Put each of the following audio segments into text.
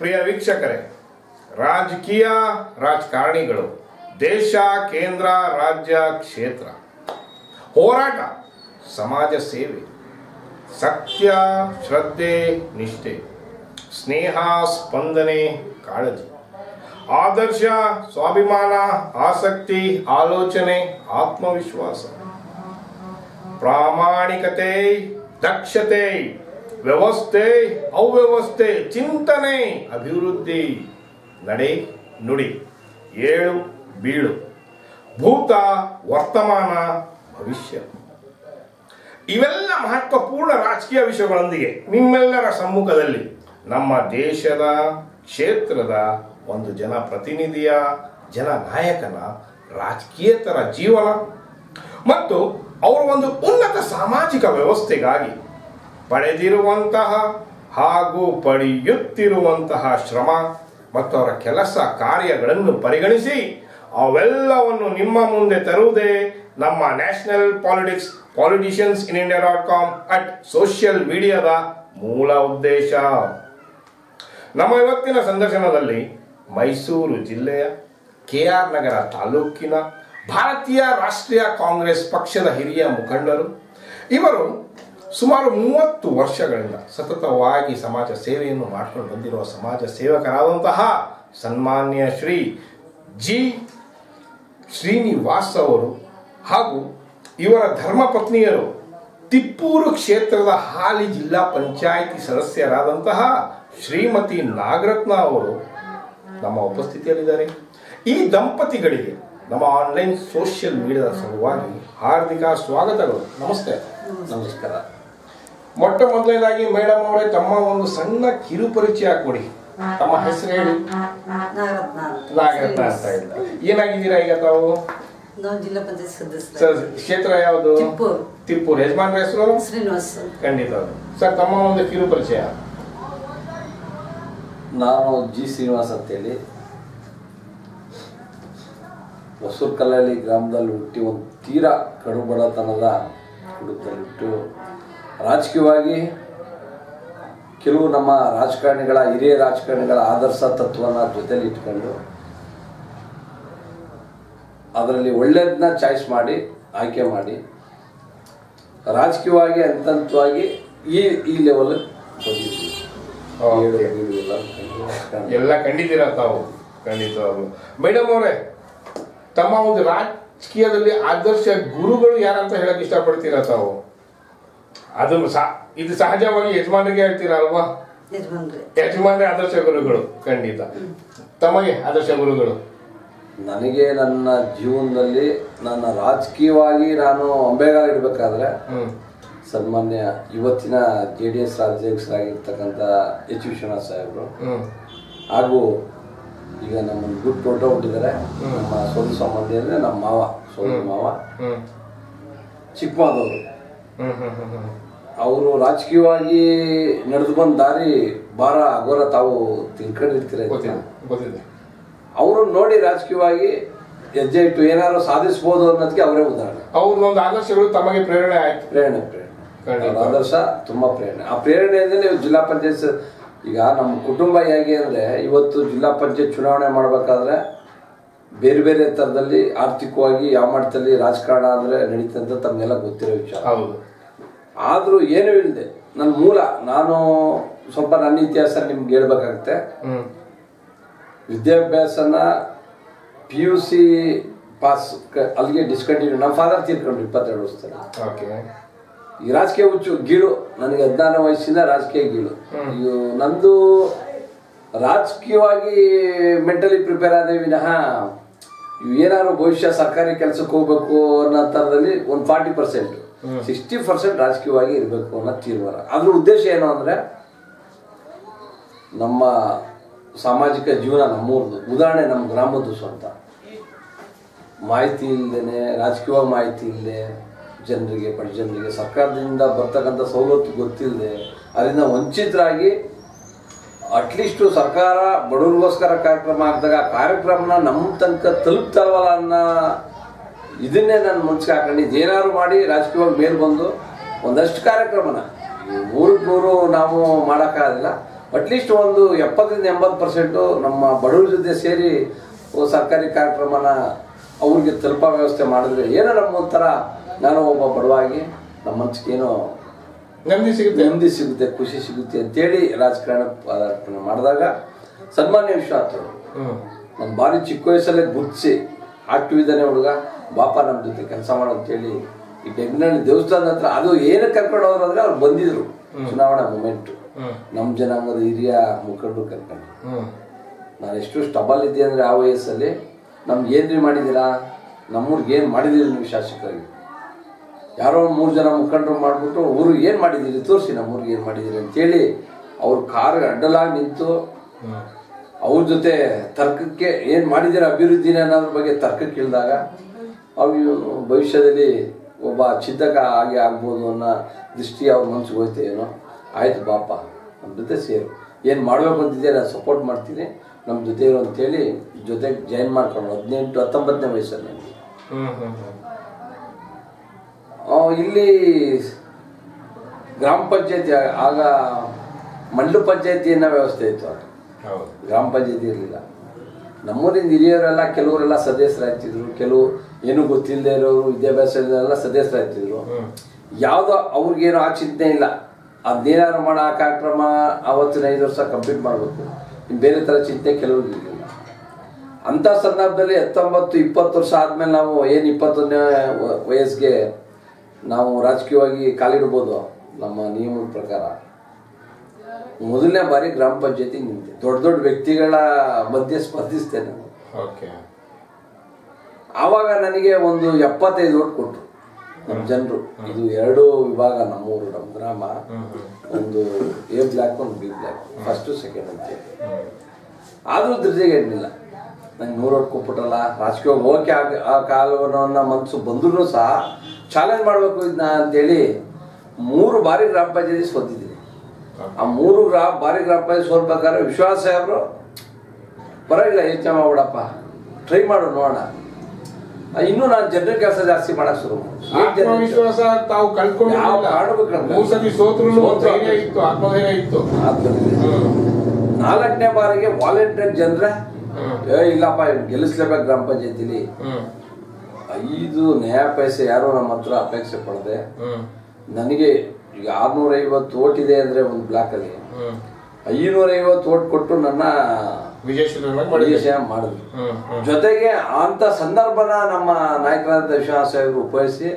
ಪ್ರಿಯ ವೀಕ್ಷಕರೇ, ರಾಜಕೀಯ ರಾಜಕಾರಣಿಗಳು ದೇಶ, ಕೇಂದ್ರ, ರಾಜ್ಯ, ಕ್ಷೇತ್ರ, ಹೋರಾಟ, ಸಮಾಜ ಸೇವೆ, ಸತ್ಯ, ಶ್ರದ್ಧೆ, ನಿಷ್ಠೆ, ಸ್ನೇಹ, ಸ್ಪಂದನೆ, ಕಾಳಜಿ, ಆದರ್ಶ, ಸ್ವಾಭಿಮಾನ, ಆಸಕ್ತಿ, ಆಲೋಚನೆ, ಆತ್ಮವಿಶ್ವಾಸ, ಪ್ರಾಮಾಣಿಕತೆ, ದಕ್ಷತೆ, ವ್ಯವಸ್ಥೆ, ಅವ್ಯವಸ್ಥೆ, ಚಿಂತನೆ, ಅಭಿವೃದ್ಧಿ, ನಡೆ, ನುಡಿ, ಏಳು ಬೀಳು, ಭೂತ, ವರ್ತಮಾನ, ಭವಿಷ್ಯ, ಇವೆಲ್ಲ ಮಹತ್ವಪೂರ್ಣ ರಾಜಕೀಯ ವಿಷಯಗಳೊಂದಿಗೆ ನಿಮ್ಮೆಲ್ಲರ ಸಮ್ಮುಖದಲ್ಲಿ ನಮ್ಮ ದೇಶದ, ಕ್ಷೇತ್ರದ ಒಂದು ಜನಪ್ರತಿನಿಧಿಯ, ಜನನಾಯಕನ ರಾಜಕೀಯೇತರ ಜೀವನ ಮತ್ತು ಅವರ ಒಂದು ಉನ್ನತ ಸಾಮಾಜಿಕ ವ್ಯವಸ್ಥೆಗಾಗಿ ಪಡೆದಿರುವಂತಹ ಹಾಗೂ ಪಡೆಯುತ್ತಿರುವಂತಹ ಶ್ರಮ ಮತ್ತು ಅವರ ಕೆಲಸ ಕಾರ್ಯಗಳನ್ನು ಪರಿಗಣಿಸಿ ಅವೆಲ್ಲವನ್ನು ನಿಮ್ಮ ಮುಂದೆ ತರುವುದೇ ನಮ್ಮ national politicians in India dot com at social ಮೀಡಿಯಾದ ಮೂಲ ಉದ್ದೇಶ. ನಮ್ಮ ಇವತ್ತಿನ ಸಂದರ್ಶನದಲ್ಲಿ ಮೈಸೂರು ಜಿಲ್ಲೆಯ KR ನಗರ ತಾಲೂಕಿನ ಭಾರತೀಯ ರಾಷ್ಟ್ರೀಯ ಕಾಂಗ್ರೆಸ್ ಪಕ್ಷದ ಹಿರಿಯ ಮುಖಂಡರು, ಇವರು ಸುಮಾರು 30 ವರ್ಷಗಳಿಂದ ಸತತವಾಗಿ ಸಮಾಜ ಸೇವೆಯನ್ನು ಮಾಡಿಕೊಂಡು ಬಂದಿರುವ ಸಮಾಜ ಸೇವಕರಾದಂತಹ ಸನ್ಮಾನ್ಯ ಶ್ರೀ ಜಿ ಶ್ರೀನಿವಾಸ್ ಅವರು ಹಾಗೂ ಇವರ ಧರ್ಮಪತ್ನಿಯರು ತಿಪ್ಪೂರು ಕ್ಷೇತ್ರದ ಹಾಲಿ ಜಿಲ್ಲಾ ಪಂಚಾಯಿತಿ ಸದಸ್ಯರಾದಂತಹ ಶ್ರೀಮತಿ ನಾಗರತ್ನ ಅವರು ನಮ್ಮ ಉಪಸ್ಥಿತಿಯಲ್ಲಿದ್ದಾರೆ. ಈ ದಂಪತಿಗಳಿಗೆ ನಮ್ಮ ಆನ್ಲೈನ್ ಸೋಷಿಯಲ್ ಮೀಡಿಯಾದ ಸಲುವಾಗಿ ಹಾರ್ದಿಕ ಸ್ವಾಗತಗಳು. ನಮಸ್ತೆ. ನಮಸ್ಕಾರ. ಮೊಟ್ಟ ಮೊದಲನೇದಾಗಿ ಮೇಡಮ್ ಅವರೇ, ತಮ್ಮ ಒಂದು ಸಣ್ಣ ಕಿರು ಪರಿಚಯ ಕೊಡಿ. ತಮ್ಮ ಹೆಸರು ಹೇಳಿ. ನಾಗರತ್ನ ಅಂತ ಇಲ್ಲ. ಏನಾಗಿದ್ದೀರಾ ಈಗ ತಾವು? ಜಿಲ್ಲಾ ಪಂಚಾಯತ್ ಕ್ಷೇತ್ರ ಯಾವುದು? ತಿಪ್ಪೂರು. ಯಜಮಾನ್ರ ಹೆಸರು? ಶ್ರೀನಿವಾಸ್. ಖಂಡಿತ ಸರ್, ತಮ್ಮ ಒಂದು ಕಿರು ಪರಿಚಯ. ನಾನು ಜಿ ಶ್ರೀನಿವಾಸ್ ಅಂತೇಳಿ ಹೊಸೂರು ಕಲ್ಲಳ್ಳಿ ಗ್ರಾಮದಲ್ಲಿ ಹುಟ್ಟಿ ಒಂದು ತೀರಾ ಕಡುಬಡತನದ ಕುಟುಂಬದಲ್ಲಿ ಹುಟ್ಟು ರಾಜಕೀಯವಾಗಿ ಕೆಲವು ನಮ್ಮ ರಾಜಕಾರಣಿಗಳ, ಹಿರಿಯ ರಾಜಕಾರಣಿಗಳ ಆದರ್ಶ ತತ್ವನ ಜೊತೆಲಿ ಇಟ್ಕೊಂಡು ಅದರಲ್ಲಿ ಒಳ್ಳೆಯದನ್ನ ಚಾಯ್ಸ್ ಮಾಡಿ ಆಯ್ಕೆ ಮಾಡಿ ರಾಜಕೀಯವಾಗಿ ಹಂತವಾಗಿ ಈ ಲೆವೆಲ್ ಬಂದಿದ್ದೀವಿ. ಎಲ್ಲ ಕಂಡಿದ್ದೀರಾ ತಾವು? ಖಂಡಿತವಾಗ್ಲು. ಮೇಡಮ್ ಅವರೇ, ತಮ್ಮ ಒಂದು ರಾಜಕೀಯದಲ್ಲಿ ಆದರ್ಶ ಗುರುಗಳು ಯಾರಂತ ಹೇಳಕ್ ಇಷ್ಟಪಡ್ತೀರಾ ತಾವು? ಅದನ್ನು ಇದು ಸಹಜವಾಗಿ ಯಜಮಾನರಿಗೆ ಹೇಳ್ತೀರಾ ಅಲ್ವಾ? ಯಜಮಾನ್ರೆ ಆದರ್ಶ ಗುರುಗಳು. ಖಂಡಿತ. ತಮಗೆ ಆದರ್ಶ ಗುರುಗಳು? ನನಗೆ ನನ್ನ ಜೀವನದಲ್ಲಿ ನನ್ನ ರಾಜಕೀಯವಾಗಿ ನಾನು ಅಂಬೆಗಾಲ ಇಡಬೇಕಾದ್ರೆ ಸನ್ಮಾನ್ಯ ಇವತ್ತಿನ JDS ರಾಜ್ಯಾಧ್ಯಕ್ಷರಾಗಿರ್ತಕ್ಕಂಥ H. ವಿಶ್ವನಾಥ್ ಸಾಹೇಬರು ಹಾಗೂ ಈಗ ನಮ್ಮನ್ನು ಬಿಟ್ಟು ಹೊರಟೋಗ್ಬಿಟ್ಟಿದ್ದಾರೆ ನಮ್ಮ ಸೋದರ ಸಂಬಂಧಿ ಅಂದರೆ ನಮ್ಮ ಮಾವ, ಸೋದರ ಮಾವ ಚಿಕ್ಕಮಾದವರು. ಅವರು ರಾಜಕೀಯವಾಗಿ ನಡೆದು ಬಂದ ದಾರಿ ಭಾರ ಅಘೋರ, ತಾವು ತಿಳ್ಕೊಂಡಿರ್ತೀರ. ಅವರು ನೋಡಿ ರಾಜಕೀಯವಾಗಿ ಹೆಜ್ಜೆ ಇಟ್ಟು ಏನಾದ್ರು ಸಾಧಿಸಬಹುದು ಅನ್ನೋದಕ್ಕೆ ಅವರೇ ಉದಾಹರಣೆ. ಅವ್ರದ್ದೊಂದು ಆದರ್ಶಗಳು ತಮಗೆ ಪ್ರೇರಣೆ ಆಯ್ತು? ಪ್ರೇರಣೆ ಆದರ್ಶ ತುಂಬಾ ಪ್ರೇರಣೆ. ಆ ಪ್ರೇರಣೆಯಿಂದಲೇ ಜಿಲ್ಲಾ ಪಂಚಾಯತ್, ಈಗ ನಮ್ಮ ಕುಟುಂಬ ಹೇಗೆ ಅಂದ್ರೆ, ಇವತ್ತು ಜಿಲ್ಲಾ ಪಂಚಾಯತ್ ಚುನಾವಣೆ ಮಾಡ್ಬೇಕಾದ್ರೆ ಬೇರೆ ಬೇರೆ ಥರದಲ್ಲಿ ಆರ್ಥಿಕವಾಗಿ ಯಾವ ಮಟ್ಟದಲ್ಲಿ ರಾಜಕಾರಣ ಅಂದ್ರೆ ನಡೀತಂತ ತಮಗೆಲ್ಲ ಗೊತ್ತಿರೋ ವಿಚಾರ. ಆದ್ರೂ ಏನೂ ಇಲ್ಲದೆ ನನ್ನ ಮೂಲ, ನಾನು ಸ್ವಲ್ಪ ನನ್ನ ಇತಿಹಾಸ ನಿಮ್ಗೆ ಹೇಳ್ಬೇಕಾಗತ್ತೆ. ವಿದ್ಯಾಭ್ಯಾಸನ PUC ಪಾಸ್ ಅಲ್ಲಿಗೆ ಡಿಸ್ಕಂಟಿನ್ಯೂ. ನಮ್ಮ ಫಾದರ್ ತೀರ್ಕೊಂಡ್ರು 22 ವರ್ಷದಲ್ಲಿ. ಈ ರಾಜಕೀಯ ಹುಚ್ಚು ಗೀಳು ನನಗೆ 16 ವಯಸ್ಸಿಂದ ರಾಜಕೀಯ ಗೀಳು. ನಂದು ರಾಜಕೀಯವಾಗಿ ಮೆಂಟಲಿ ಪ್ರಿಪೇರ್ ಆದ ವಿನಃ ಏನಾದ್ರು ಭವಿಷ್ಯ ಸರ್ಕಾರಿ ಕೆಲಸಕ್ಕೆ ಹೋಗ್ಬೇಕು ಅನ್ನೋ ಥರದಲ್ಲಿ ಒಂದು 40%, 60% ರಾಜಕೀಯವಾಗಿ ಇರಬೇಕು ಅನ್ನೋ ತೀರ್ಮಾನ. ಅದ್ರ ಉದ್ದೇಶ ಏನು ಅಂದರೆ, ನಮ್ಮ ಸಾಮಾಜಿಕ ಜೀವನ ನಮ್ಮೂರ್ದು ಉದಾಹರಣೆ, ನಮ್ಮ ಗ್ರಾಮದ್ದು ಸ್ವಂತ ಮಾಹಿತಿ ಇಲ್ಲದೇನೆ, ರಾಜಕೀಯವಾಗಿ ಮಾಹಿತಿ ಇಲ್ಲದೆ ಜನರಿಗೆ, ಬಡ ಜನರಿಗೆ ಸರ್ಕಾರದಿಂದ ಬರ್ತಕ್ಕಂಥ ಸವಲತ್ತು ಗೊತ್ತಿಲ್ಲದೆ ಅದರಿಂದ ವಂಚಿತರಾಗಿ ಅಟ್ಲೀಸ್ಟು ಸರ್ಕಾರ ಬಡವರಿಗೋಸ್ಕರ ಕಾರ್ಯಕ್ರಮ ಹಾಕಿದಾಗ ಆ ಕಾರ್ಯಕ್ರಮನ ನಮ್ಮ ತನಕ ತಲುಪ್ತಲ್ವಲ್ಲ ಅನ್ನೋ ಇದನ್ನೇ ನಾನು ಮನ್ಸಿಗೆ ಹಾಕೊಂಡಿದ್ದು. ಏನಾದ್ರು ಮಾಡಿ ರಾಜಕೀಯವಾಗಿ ಮೇಲೆ ಬಂದು ಒಂದಷ್ಟು ಕಾರ್ಯಕ್ರಮನ 100ಕ್ಕೆ 100 ನಾವು ಮಾಡೋಕ್ಕಾಗಲ್ಲ, ಅಟ್ಲೀಸ್ಟ್ ಒಂದು 70-80% ನಮ್ಮ ಬಡವರ ಜೊತೆ ಸೇರಿ ಸರ್ಕಾರಿ ಕಾರ್ಯಕ್ರಮನ ಅವ್ರಿಗೆ ತಲುಪೋ ವ್ಯವಸ್ಥೆ ಮಾಡಿದ್ರೆ ಏನೋ ನಮ್ಮ ಒಂಥರ ನಾನು ಒಬ್ಬ ಬಡವಾಗಿ ನಮ್ಮ ಮನಸ್ಸಿಗೇನೋ ನೆಮ್ಮದಿ ಸಿಗುತ್ತೆ ಖುಷಿ ಸಿಗುತ್ತೆ ಅಂತೇಳಿ ರಾಜಕಾರಣ ಪದಾರ್ಪಣೆ ಮಾಡಿದಾಗ ಸನ್ಮಾನ್ಯ ವಿಶ್ವನಾಥ್ ನಾನು ಭಾರಿ ಚಿಕ್ಕ ವಯಸ್ಸಲ್ಲೇ ಗುರ್ತಿಸಿ ಆಕ್ಟಿವ್ ಇದ್ದಾನೆ ಹುಡುಗ ಬಾಪ ನಮ್ಮ ಜೊತೆ ಕೆಲಸ ಮಾಡಂತೇಳಿ ಈ ಬೆಂಗಳೂರಿನ ದೇವಸ್ಥಾನದ ಹತ್ರ ಅದು ಏನಕ್ಕೆ ಕರ್ಕೊಂಡು ಹೋದ್ರು ಅಂದ್ರೆ ಅವ್ರು ಬಂದಿದ್ರು ಚುನಾವಣಾ ಮೂಮೆಂಟ್ ನಮ್ಮ ಜನಾಂಗದ ಹಿರಿಯ ಮುಖಂಡರು ಕರ್ಕೊಂಡು ನಾನು ಎಷ್ಟು ಸ್ಟಬಲ್ ಇದ್ದೆ ಅಂದ್ರೆ ಆ ವಯಸ್ಸಲ್ಲಿ ನಮ್ಗೆ ಏನ್ರಿ ಮಾಡಿದ್ದೀರಾ ನಮ್ಮೂರ್ಗೆ ಏನು ಮಾಡಿದ್ದೀರಿ ನೀವು ಶಾಸಕರಾಗಿ ಯಾರೋ 3 ಜನ ಮುಖಂಡರು ಮಾಡಿಬಿಟ್ಟು ಊರಿಗೆ ಏನು ಮಾಡಿದ್ದೀರಿ ತೋರಿಸಿ ನಮ್ಮೂರಿಗೆ ಏನು ಮಾಡಿದ್ದೀರಿ ಅಂತೇಳಿ ಅವ್ರ ಕಾರ್ಗೆ ಅಡ್ಡಲಾಗಿ ನಿಂತು ಅವ್ರ ಜೊತೆ ತರ್ಕಕ್ಕೆ ಏನು ಮಾಡಿದ್ದೀರ ಅಭಿವೃದ್ಧಿನ ಅನ್ನೋದ್ರ ಬಗ್ಗೆ ತರ್ಕಕ್ಕೆ ಇಳಿದಾಗ ಅವ್ರು ಭವಿಷ್ಯದಲ್ಲಿ ಒಬ್ಬ ಚಿಂತಕ ಆಗಿ ಆಗ್ಬೋದು ಅನ್ನೋ ದೃಷ್ಟಿ ಅವ್ರ ಮನ್ಸಿಗೆ ಹೋಯ್ತು ಏನೋ ಆಯ್ತು ಬಾಪ ನಮ್ಮ ಜೊತೆ ಸೇರು ಏನು ಮಾಡಬೇಕು ಅಂತಿದ್ದೆ ನಾನು ಸಪೋರ್ಟ್ ಮಾಡ್ತೀನಿ ನಮ್ಮ ಜೊತೆ ಇರೋ ಅಂತೇಳಿ ಜೊತೆಗೆ ಜಾಯಿನ್ ಮಾಡ್ಕೊಂಡು 18-19ನೇ ವಯಸ್ಸಲ್ಲಿ ನನಗೆ ಇಲ್ಲಿ ಗ್ರಾಮ ಪಂಚಾಯತಿ ಆಗ ಮಂಡಲ ಪಂಚಾಯತಿ ಅನ್ನೋ ವ್ಯವಸ್ಥೆ ಇತ್ತು ಆಗ ಗ್ರಾಮ ಪಂಚಾಯತಿ ಇರಲಿಲ್ಲ ನಮ್ಮೂರಿಂದ ಹಿರಿಯರೆಲ್ಲ ಕೆಲವರೆಲ್ಲ ಸದಸ್ಯರಾಗ್ತಿದ್ರು ಕೆಲವು ಏನೂ ಗೊತ್ತಿಲ್ಲದೆ ಇರೋರು ವಿದ್ಯಾಭ್ಯಾಸದೆಲ್ಲ ಸದಸ್ಯರಾಗ್ತಿದ್ರು ಯಾವುದೋ ಅವ್ರಿಗೇನೋ ಆ ಚಿಂತೆ ಇಲ್ಲ ಅದೇನಾದ್ರು ಮಾಡೋ ಆ ಕಾರ್ಯಕ್ರಮ ಆವತ್ತಿನ 5 ವರ್ಷ ಕಂಪ್ಲೀಟ್ ಮಾಡಬೇಕು ಇನ್ನು ಬೇರೆ ಥರ ಚಿಂತೆ ಕೆಲವ್ರಿಗೆ ಇರಲಿಲ್ಲ ಅಂಥ ಸಂದರ್ಭದಲ್ಲಿ 19-20 ವರ್ಷ ಆದಮೇಲೆ ನಾವು ಏನು 21ನೇ ವಯಸ್ಸಿಗೆ ನಾವು ರಾಜಕೀಯವಾಗಿ ಕಾಲಿಡ್ಬೋದು ನಮ್ಮ ನಿಯಮದ ಪ್ರಕಾರ ಮೊದಲನೇ ಬಾರಿ ಗ್ರಾಮ ಪಂಚಾಯತಿ ನಿಂತೆ ದೊಡ್ಡ ವ್ಯಕ್ತಿಗಳ ಮಧ್ಯೆ ಸ್ಪರ್ಧಿಸ್ತೇನೆ ನಾನು ಆವಾಗ ನನಗೆ ಒಂದು 75 ಓಟ್ ಕೊಟ್ಟರು ನಮ್ಮ ಜನರು ಇದು 2 ವಿಭಾಗ ನಮ್ಮೂರು ನಮ್ಮ ಗ್ರಾಮ ಒಂದು A ಬ್ಲಾಕ್ ಒಂದು B ಬ್ಲಾಕ್ ಫಸ್ಟ್ ಸೆಕೆಂಡ್ ಅಂತ ಆದರೂ ದರ್ಜೆಗೆ ಇರಲಿಲ್ಲ ನಂಗೆ 100 ಓಟ್ ಕೊಟ್ಬಿಟ್ರಲ್ಲ ರಾಜಕೀಯ ಹೋಗಕ್ಕೆ ಆ ಕಾಲವನ್ನ ಮನಸ್ಸು ಬಂದ್ರೂ ಸಹ ಚಾಲೆಂಜ್ ಮಾಡಬೇಕು ಇದನ್ನ ಅಂತೇಳಿ 3 ಬಾರಿ ಗ್ರಾಮ ಪಂಚಾಯತಿ ಸೋತಿದ್ದೀನಿ ಆ 3 ಬಾರಿ ಗ್ರಾಮ ಪಂಚಾಯತಿ ಸೋಲ್ಬೇಕಾದ್ರೆ ವಿಶ್ವಾಸ ಸಾಹೇಬ್ರು ಪರವಾಗಿಲ್ಲ ಯೋಚನೆ ಮಾಡ್ಬಿಡಪ್ಪ ಟ್ರೈ ಮಾಡು ನೋಡೋಣ ಇನ್ನೂ ನಾನು ಜನರ ಕೆಲಸ ಜಾಸ್ತಿ ಮಾಡಕ್ ಶುರು ಆತ್ಮವಿಶ್ವಾಸ ತಾವು ಕಳ್ಕೊಂಡು 4ನೇ ಬಾರಿಗೆ ವಾಲಂಟಿಯರ್ ಜನರ ಇಲ್ಲಪ್ಪ ಗೆಲ್ಲಿಸ್ಲೇಬೇಕು ಗ್ರಾಮ ಪಂಚಾಯತಿಲಿ 5 ನಯಾ ಪೈಸೆ ಯಾರು ನಮ್ಮ ಹತ್ರ ಅಪೇಕ್ಷೆ ಪಡದೆ ನನಗೆ ಈಗ 650 ಓಟ್ ಇದೆ ಅಂದ್ರೆ ಒಂದು ಬ್ಲಾಕ್ ಅಲ್ಲಿ 550 ಓಟ್ ಕೊಟ್ಟು ನನ್ನ ವಿಜಯ ಮಾಡಿದ್ರು ಜೊತೆಗೆ ಅಂತ ಸಂದರ್ಭನ ನಮ್ಮ ನಾಯಕರಾದ ವಿಶ್ವನಾಥ ಸಾಹೇಬರು ಉಪಯೋಗಿಸಿ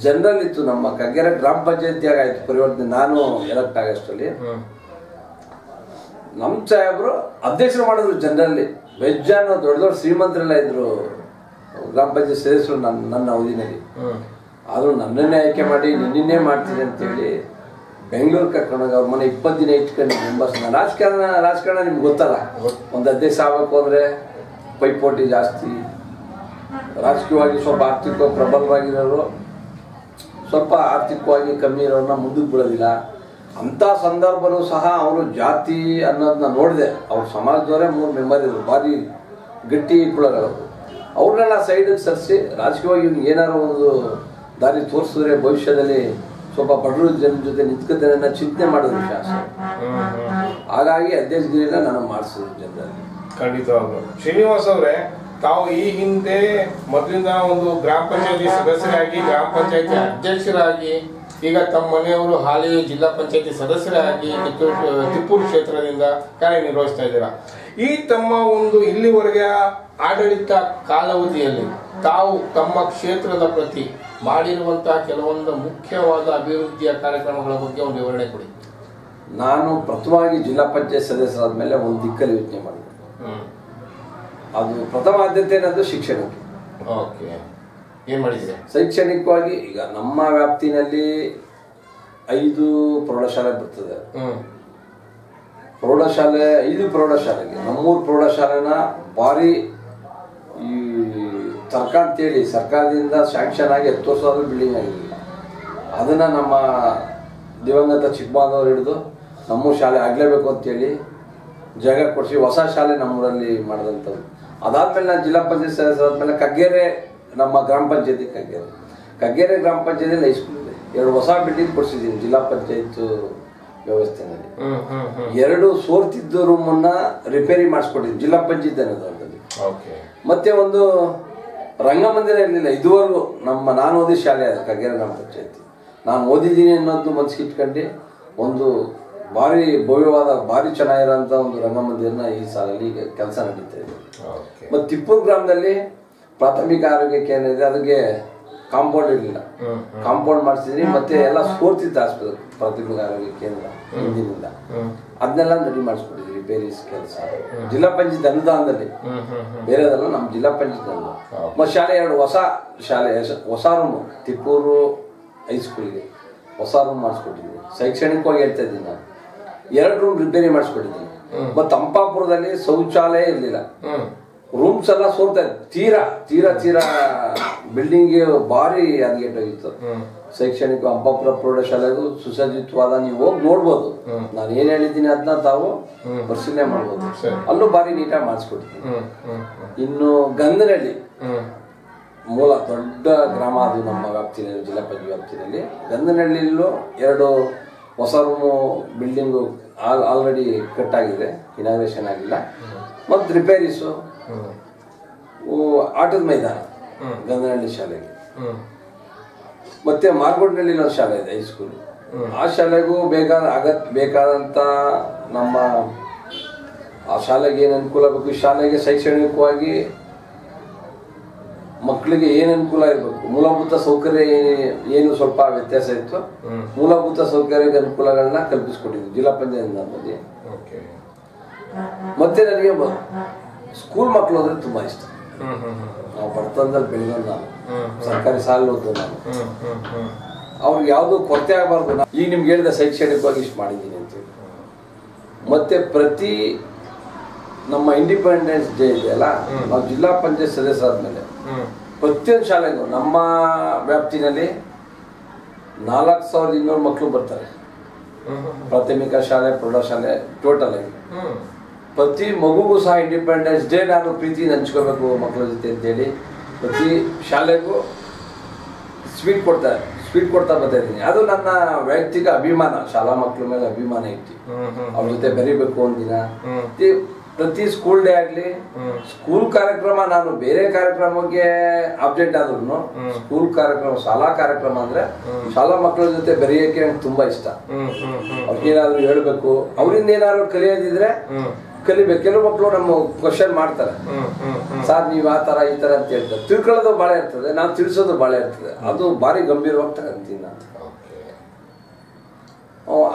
ಜನರಲ್ಲಿತ್ತು ನಮ್ಮ ಕಗ್ಗೆರೆ ಗ್ರಾಮ ಪಂಚಾಯತಿಯಾಗ ಆಯ್ತು ಪರಿವರ್ತನೆ ನಾನು ಎಲೆಕ್ಟ್ ಆಗಷ್ಟರಲ್ಲಿ ನಮ್ಮ ಸಾಹೇಬರು ಅಧ್ಯಕ್ಷರು ಮಾಡಿದ್ರು ಜನರಲ್ಲಿ ಬೆಜ್ಜಾನು ದೊಡ್ಡ ಶ್ರೀಮಂತರೆಲ್ಲ ಇದ್ರು ಗ್ರಾಮ ಪಂಚಾಯತ್ ಸದಸ್ಯರು ನನ್ನ ಅವಧಿನಲ್ಲಿ ಆದ್ರೂ ನನ್ನನ್ನೇ ಆಯ್ಕೆ ಮಾಡಿ ನಿನ್ನೆ ಮಾಡ್ತೀನಿ ಅಂತೇಳಿ ಬೆಂಗಳೂರು ಕರ್ಕೊಂಡೋಗಿ ಅವ್ರ ಮನೆ 20 ದಿನ ಇಟ್ಕೊಂಡು ಮೆಂಬರ್ಸ್ ರಾಜಕಾರಣ ನಿಮ್ಗೆ ಗೊತ್ತಲ್ಲ ಒಂದು ಅಧ್ಯಕ್ಷ ಆಗಬೇಕು ಅಂದ್ರೆ ಪೈಪೋಟಿ ಜಾಸ್ತಿ ರಾಜಕೀಯವಾಗಿ ಸ್ವಲ್ಪ ಆರ್ಥಿಕ ಪ್ರಬಲವಾಗಿರೋರು ಸ್ವಲ್ಪ ಆರ್ಥಿಕವಾಗಿ ಕಮ್ಮಿ ಇರೋರನ್ನ ಮುಂದಕ್ಕೆ ಬಿಡೋದಿಲ್ಲ ಅಂಥ ಸಂದರ್ಭನೂ ಸಹ ಅವರು ಜಾತಿ ಅನ್ನೋದನ್ನ ನೋಡಿದೆ ಅವ್ರ ಸಮಾಜದವರೇ 3 ಮೆಂಬರ್ ಇದ್ರು ಭಾರಿ ಗಟ್ಟಿ ಕುಳಗಳು ಅವ್ರನ್ನೆಲ್ಲ ಸೈಡಿಗೆ ಸರಿಸಿ ರಾಜಕೀಯವಾಗಿ ಇವ್ನಿಗೆ ಏನಾದ್ರು ಒಂದು ದಾರಿ ತೋರಿಸಿದ್ರೆ ಭವಿಷ್ಯದಲ್ಲಿ ಸ್ವಲ್ಪ ಬಡವರು ಜನ ಜೊತೆ ನಿಂತ್ಕೊತೇನೆ ಅನ್ನೋ ಚಿಂತನೆ ಮಾಡಿದ್ರು ಶಾಸಕ ಹಾಗಾಗಿ ಅಧ್ಯಕ್ಷಗಿರಿನ ನಾನು ಮಾಡಿಸಿದ್ರು ಜನರಲ್ಲಿ ಖಂಡಿತವಾಗ್ಲು ಶ್ರೀನಿವಾಸ್ ಅವರೇ ತಾವು ಈ ಹಿಂದೆ ಮೊದಲಿಂದ ಒಂದು ಗ್ರಾಮ ಪಂಚಾಯತಿ ಸದಸ್ಯರಾಗಿ ಗ್ರಾಮ ಪಂಚಾಯತಿ ಅಧ್ಯಕ್ಷರಾಗಿ ಈಗ ತಮ್ಮ ಮನೆಯವರು ಹಾಲಿ ಜಿಲ್ಲಾ ಪಂಚಾಯತಿ ಸದಸ್ಯರಾಗಿ ತಿಪ್ಪೂರು ಕ್ಷೇತ್ರದಿಂದ ಕಾರ್ಯನಿರ್ವಹಿಸ್ತಾ ಇದ್ದೀರಾ ಈ ತಮ್ಮ ಒಂದು ಇಲ್ಲಿವರೆಗೆ ಆಡಳಿತ ಕಾಲಾವಧಿಯಲ್ಲಿ ತಾವು ತಮ್ಮ ಕ್ಷೇತ್ರದ ಪ್ರತಿ ಮಾಡಿರುವಂತಹ ಕೆಲವೊಂದು ಮುಖ್ಯವಾದ ಅಭಿವೃದ್ಧಿಯ ಕಾರ್ಯಕ್ರಮಗಳ ಬಗ್ಗೆ ಒಂದು ವಿವರಣೆ ಕೊಡಿ ನಾನು ಪ್ರಥಮವಾಗಿ ಜಿಲ್ಲಾ ಪಂಚಾಯತ್ ಸದಸ್ಯರಾದ ಮೇಲೆ ಒಂದು ದಿಕ್ಕಲ್ಲಿ ಯೋಚನೆ ಮಾಡಿದೆ ಅದು ಪ್ರಥಮ ಆದ್ಯತೆ ಅನ್ನೋದು ಶಿಕ್ಷಣಕ್ಕೆ ಓಕೆ ಏನು ಮಾಡಿದ್ದೀರಾ ಶೈಕ್ಷಣಿಕವಾಗಿ ಈಗ ನಮ್ಮ ವ್ಯಾಪ್ತಿನಲ್ಲಿ 5 ಪ್ರೌಢಶಾಲೆ ಬರ್ತದೆ ಪ್ರೌಢಶಾಲೆ 5 ಪ್ರೌಢಶಾಲೆಗೆ ನಮ್ಮೂರು ಪ್ರೌಢಶಾಲೆನ ಭಾರಿ ಈ ತರ್ಕ ಅಂತೇಳಿ ಸರ್ಕಾರದಿಂದ ಸ್ಯಾಂಕ್ಷನ್ ಆಗಿ 10 ವರ್ಷ ಬಿಲ್ಡಿಂಗ್ ಆಗಿರಲಿಲ್ಲ ಅದನ್ನು ನಮ್ಮ ದಿವಂಗತ ಚಿಕ್ಕಮ್ಮನವ್ರು ಹಿಡಿದು ನಮ್ಮೂರು ಶಾಲೆ ಆಗಲೇಬೇಕು ಅಂತೇಳಿ ಜಾಗ ಕೊಡಿಸಿ ಹೊಸ ಶಾಲೆ ನಮ್ಮೂರಲ್ಲಿ ಮಾಡಿದಂಥದ್ದು ಅದಾದ್ಮೇಲೆ ನಾನು ಜಿಲ್ಲಾ ಪಂಚಾಯತ್ ಸದಸ್ಯರಾದ್ಮೇಲೆ ಕಗ್ಗೆರೆ ನಮ್ಮ ಗ್ರಾಮ ಪಂಚಾಯತಿ ಕಗ್ಗೆರೆ ಗ್ರಾಮ ಪಂಚಾಯತಿಯಲ್ಲಿ ಹೈಸ್ಕೂಲ್ ಇದೆ 2 ಹೊಸ ಬಿಲ್ಡಿಂಗ್ ಕೊಡಿಸಿದ್ದೀನಿ ಜಿಲ್ಲಾ ಪಂಚಾಯತ್ ವ್ಯವಸ್ಥೆನಲ್ಲಿ. ಎರಡು ಸೋರ್ತಿದ್ದ ರೂಮನ್ನ ರಿಪೇರಿ ಮಾಡಿಸ್ಕೊಟ್ಟಿದ್ವಿ ಜಿಲ್ಲಾ ಪಂಚಾಯತ್ ಅನ್ನೋದ್ರಲ್ಲಿ. ಮತ್ತೆ ಒಂದು ರಂಗಮಂದಿರ ಇರಲಿಲ್ಲ ಇದುವರೆಗೂ. ನಾನು ಓದಿದ ಶಾಲೆ ಅದು ಕಗ್ಗೆರೆ ಗ್ರಾಮ ಪಂಚಾಯತಿ. ನಾನು ಓದಿದ್ದೀನಿ ಅನ್ನೋದು ಮನಸ್ಸಿಗೆ ಇಟ್ಕೊಂಡು ಒಂದು ಭಾರಿ ಭವ್ಯವಾದ ಭಾರಿ ಚೆನ್ನಾಗಿರೋಂಥ ಒಂದು ರಂಗಮಂದಿರನ ಈ ಸಾಲಲ್ಲಿ ಈಗ ಕೆಲಸ ನಡೀತಾ ಇದೆ. ಮತ್ತು ತಿಪ್ಪೂರು ಗ್ರಾಮದಲ್ಲಿ ಪ್ರಾಥಮಿಕ ಆರೋಗ್ಯ ಕೇಂದ್ರ ಇದೆ, ಅದಕ್ಕೆ ಕಾಂಪೌಂಡ್ ಇರಲಿಲ್ಲ, ಕಾಂಪೌಂಡ್ ಮಾಡಿಸಿದ್ರಿ. ಮತ್ತೆ ಎಲ್ಲ ಸ್ಫೂರ್ತಿತ ಆಸ್ಪತ್ರೆ ಪ್ರಾಥಮಿಕ ಆರೋಗ್ಯ ಕೇಂದ್ರ ಹಿಂದಿನಿಂದ ಅದನ್ನೆಲ್ಲ ರೆಡಿ ಮಾಡಿಸ್ಕೊಟ್ಟಿದ್ವಿ ರಿಪೇರೀಸ್ ಕೆಲಸ ಜಿಲ್ಲಾ ಪಂಚಾಯತ್ ಅನುದಾನದಲ್ಲಿ, ಬೇರೆದಲ್ಲ ನಮ್ಮ ಜಿಲ್ಲಾ ಪಂಚಾಯತ್ ಅನುದಾನ. ಮತ್ತು ಶಾಲೆ ಎರಡು ಹೊಸ ಶಾಲೆ ಹೊಸ ರೂಮು ತಿಪ್ಪೂರು ಹೈಸ್ಕೂಲ್ಗೆ ಹೊಸ ರೂಮ್ ಮಾಡಿಸ್ಕೊಟ್ಟಿದ್ವಿ. ಶೈಕ್ಷಣಿಕವಾಗಿ ಹೇಳ್ತಾ ಇದ್ದೀನಿ ನಾನು. 2 ರೂಮ್ ರಿಪೇರಿ ಮಾಡಿಸ್ಕೊಟ್ಟಿದ್ದೀನಿ. ಮತ್ತು ಅಂಪಾಪುರದಲ್ಲಿ ಶೌಚಾಲಯ ಇರಲಿಲ್ಲ, ರೂಮ್ಸ್ ಎಲ್ಲ ಸೋರ್ತಾ ತೀರಾ ತೀರಾ ತೀರಾ ಬಿಲ್ಡಿಂಗ್ ಭಾರಿ ಹದಗೆಟ್ಟೋಗಿತ್ತು. ಶೈಕ್ಷಣಿಕ ಅಂಪಾಪುರ ಪ್ರೌಢಶಾಲೆಗೂ ಸುಸಜ್ಜಿತವಾದ ನೀವು ಹೋಗಿ ನೋಡ್ಬೋದು. ನಾನು ಏನ್ ಹೇಳಿದ್ದೀನಿ ಅದನ್ನ ತಾವು ಪರಿಶೀಲನೆ ಮಾಡ್ಬೋದು. ಅಲ್ಲೂ ಭಾರಿ ನೀಟಾಗಿ ಮಾಡಿಸ್ಕೊಟ್ಟಿದ್ದೀನಿ. ಇನ್ನು ಗಂಧನಹಳ್ಳಿ ಮೂಲ ದೊಡ್ಡ ಗ್ರಾಮ, ಅದು ನಮ್ಮ ವ್ಯಾಪ್ತಿನಲ್ಲಿ ಜಿಲ್ಲಾ ಪಂಚಾಯತ್ ವ್ಯಾಪ್ತಿನಲ್ಲಿ. ಗಂಧನಹಳ್ಳಿಯಲ್ಲೂ 2 ಹೊಸ ರೂಮು ಬಿಲ್ಡಿಂಗು ಆಲ್ರೆಡಿ ಕಟ್ಟಾಗಿದೆ, ಇನಾಗ್ರೇಷನ್ ಆಗಿಲ್ಲ. ಮತ್ತು ರಿಪೇರೀಸು, ಆಟದ ಮೈದಾನ ಗಂಧನಹಳ್ಳಿ ಶಾಲೆಗೆ, ಮತ್ತೆ ಮಾರ್ಗೋಡ್ನಹಳ್ಳಿ ಒಂದು ಶಾಲೆ ಇದೆ ಹೈಸ್ಕೂಲ್. ಆ ಶಾಲೆಗೂ ಬೇಕಾದಂಥ ನಮ್ಮ ಆ ಶಾಲೆಗೆ ಏನು ಅನುಕೂಲ ಬೇಕು, ಶಾಲೆಗೆ ಶೈಕ್ಷಣಿಕವಾಗಿ ಮಕ್ಕಳಿಗೆ ಏನು ಅನುಕೂಲ ಇರಬೇಕು, ಮೂಲಭೂತ ಸೌಕರ್ಯ ಏನು ಸ್ವಲ್ಪ ವ್ಯತ್ಯಾಸ ಇತ್ತು, ಮೂಲಭೂತ ಸೌಕರ್ಯಕ್ಕೆ ಅನುಕೂಲಗಳನ್ನ ಕಲ್ಪಿಸ್ಕೊಟ್ಟಿದ್ವಿ ಜಿಲ್ಲಾ ಪಂಚಾಯತ್. ಮತ್ತೆ ನನಗೆ ಸ್ಕೂಲ್ ಮಕ್ಕಳು ಅಂದ್ರೆ ತುಂಬಾ ಇಷ್ಟ. ನಾವು ಬಡತನದಲ್ಲಿ ಬೆಳೆದ ನಾನು, ಸರ್ಕಾರಿ ಶಾಲೆ ಓದೋ ನಾನು. ಅವ್ರಿಗೆ ಯಾವುದು ಕೊರತೆ ಆಗಬಾರ್ದು. ಈಗ ನಿಮ್ಗೆ ಹೇಳಿದ ಶೈಕ್ಷಣಿಕವಾಗಿ ಇಷ್ಟು ಮಾಡಿದ್ದೀನಿ ಅಂತೇಳಿ. ಮತ್ತೆ ಪ್ರತಿ ನಮ್ಮ ಇಂಡಿಪೆಂಡೆನ್ಸ್ ಡೇ ಇದೆಯಲ್ಲ, ನಾವು ಜಿಲ್ಲಾ ಪಂಚಾಯತ್ ಸದಸ್ಯರಾದ್ಮೇಲೆ ಪ್ರತಿಯೊಂದು ಶಾಲೆಗೂ ನಮ್ಮ ವ್ಯಾಪ್ತಿನಲ್ಲಿ 4200 ಮಕ್ಕಳು ಬರ್ತಾರೆ. ಪ್ರಾಥಮಿಕ ಶಾಲೆ ಪ್ರೌಢಶಾಲೆ ಟೋಟಲ್ ಆಗಿ. ಪ್ರತಿ ಮಗುಗೂ ಸಹ ಇಂಡಿಪೆಂಡೆನ್ಸ್ ಡೇ ನಾನು ಪ್ರೀತಿ ಹಂಚ್ಕೋಬೇಕು ಮಕ್ಕಳ ಜೊತೆ ಅಂತೇಳಿ ಪ್ರತಿ ಶಾಲೆಗೂ ಸ್ವೀಟ್ ಕೊಡ್ತಾ ಬರ್ತಾ ಇದ್ದೀನಿ. ಅದು ನನ್ನ ವೈಯಕ್ತಿಕ ಅಭಿಮಾನ, ಶಾಲಾ ಮಕ್ಕಳ ಮೇಲೆ ಅಭಿಮಾನ ಐತಿ. ಅವ್ರ ಜೊತೆ ಬೆರಿಬೇಕು ಒಂದಿನ. ಪ್ರತಿ ಸ್ಕೂಲ್ ಡೇ ಆಗ್ಲಿ, ಸ್ಕೂಲ್ ಕಾರ್ಯಕ್ರಮ, ನಾನು ಬೇರೆ ಕಾರ್ಯಕ್ರಮಕ್ಕೆ ಅಬ್ಜೆಕ್ಟ್ ಆದ್ರೂ ಸ್ಕೂಲ್ ಕಾರ್ಯಕ್ರಮ, ಶಾಲಾ ಕಾರ್ಯಕ್ರಮ ಅಂದ್ರೆ ಶಾಲಾ ಮಕ್ಕಳ ಜೊತೆ ಬೆರೆಯಕ್ಕೆ ನಂಗೆ ತುಂಬಾ ಇಷ್ಟ. ಅವ್ರಿಗೇನಾದ್ರು ಹೇಳ್ಬೇಕು, ಅವರಿಂದ ಏನಾದ್ರು ಕಲಿಯೋದಿದ್ರೆ ಕಲಿಬೇಕು. ಕೆಲವು ಮಕ್ಕಳು ನಮ್ಮ ಕ್ವಶನ್ ಮಾಡ್ತಾರೆ, ಸರ್ ನೀವು ಆ ತರ ಈ ತರ ಅಂತ ಹೇಳ್ತಾರೆ. ತಿಳ್ಕೊಳ್ಳೋದು ಬಾಳ ಇರ್ತದೆ, ನಾವು ತಿಳಿಸೋದು ಬಾಳ ಇರ್ತದೆ. ಅದು ಭಾರಿ ಗಂಭೀರವಾಗಿ ತಗೊಂತೀನಿ ನಾನು.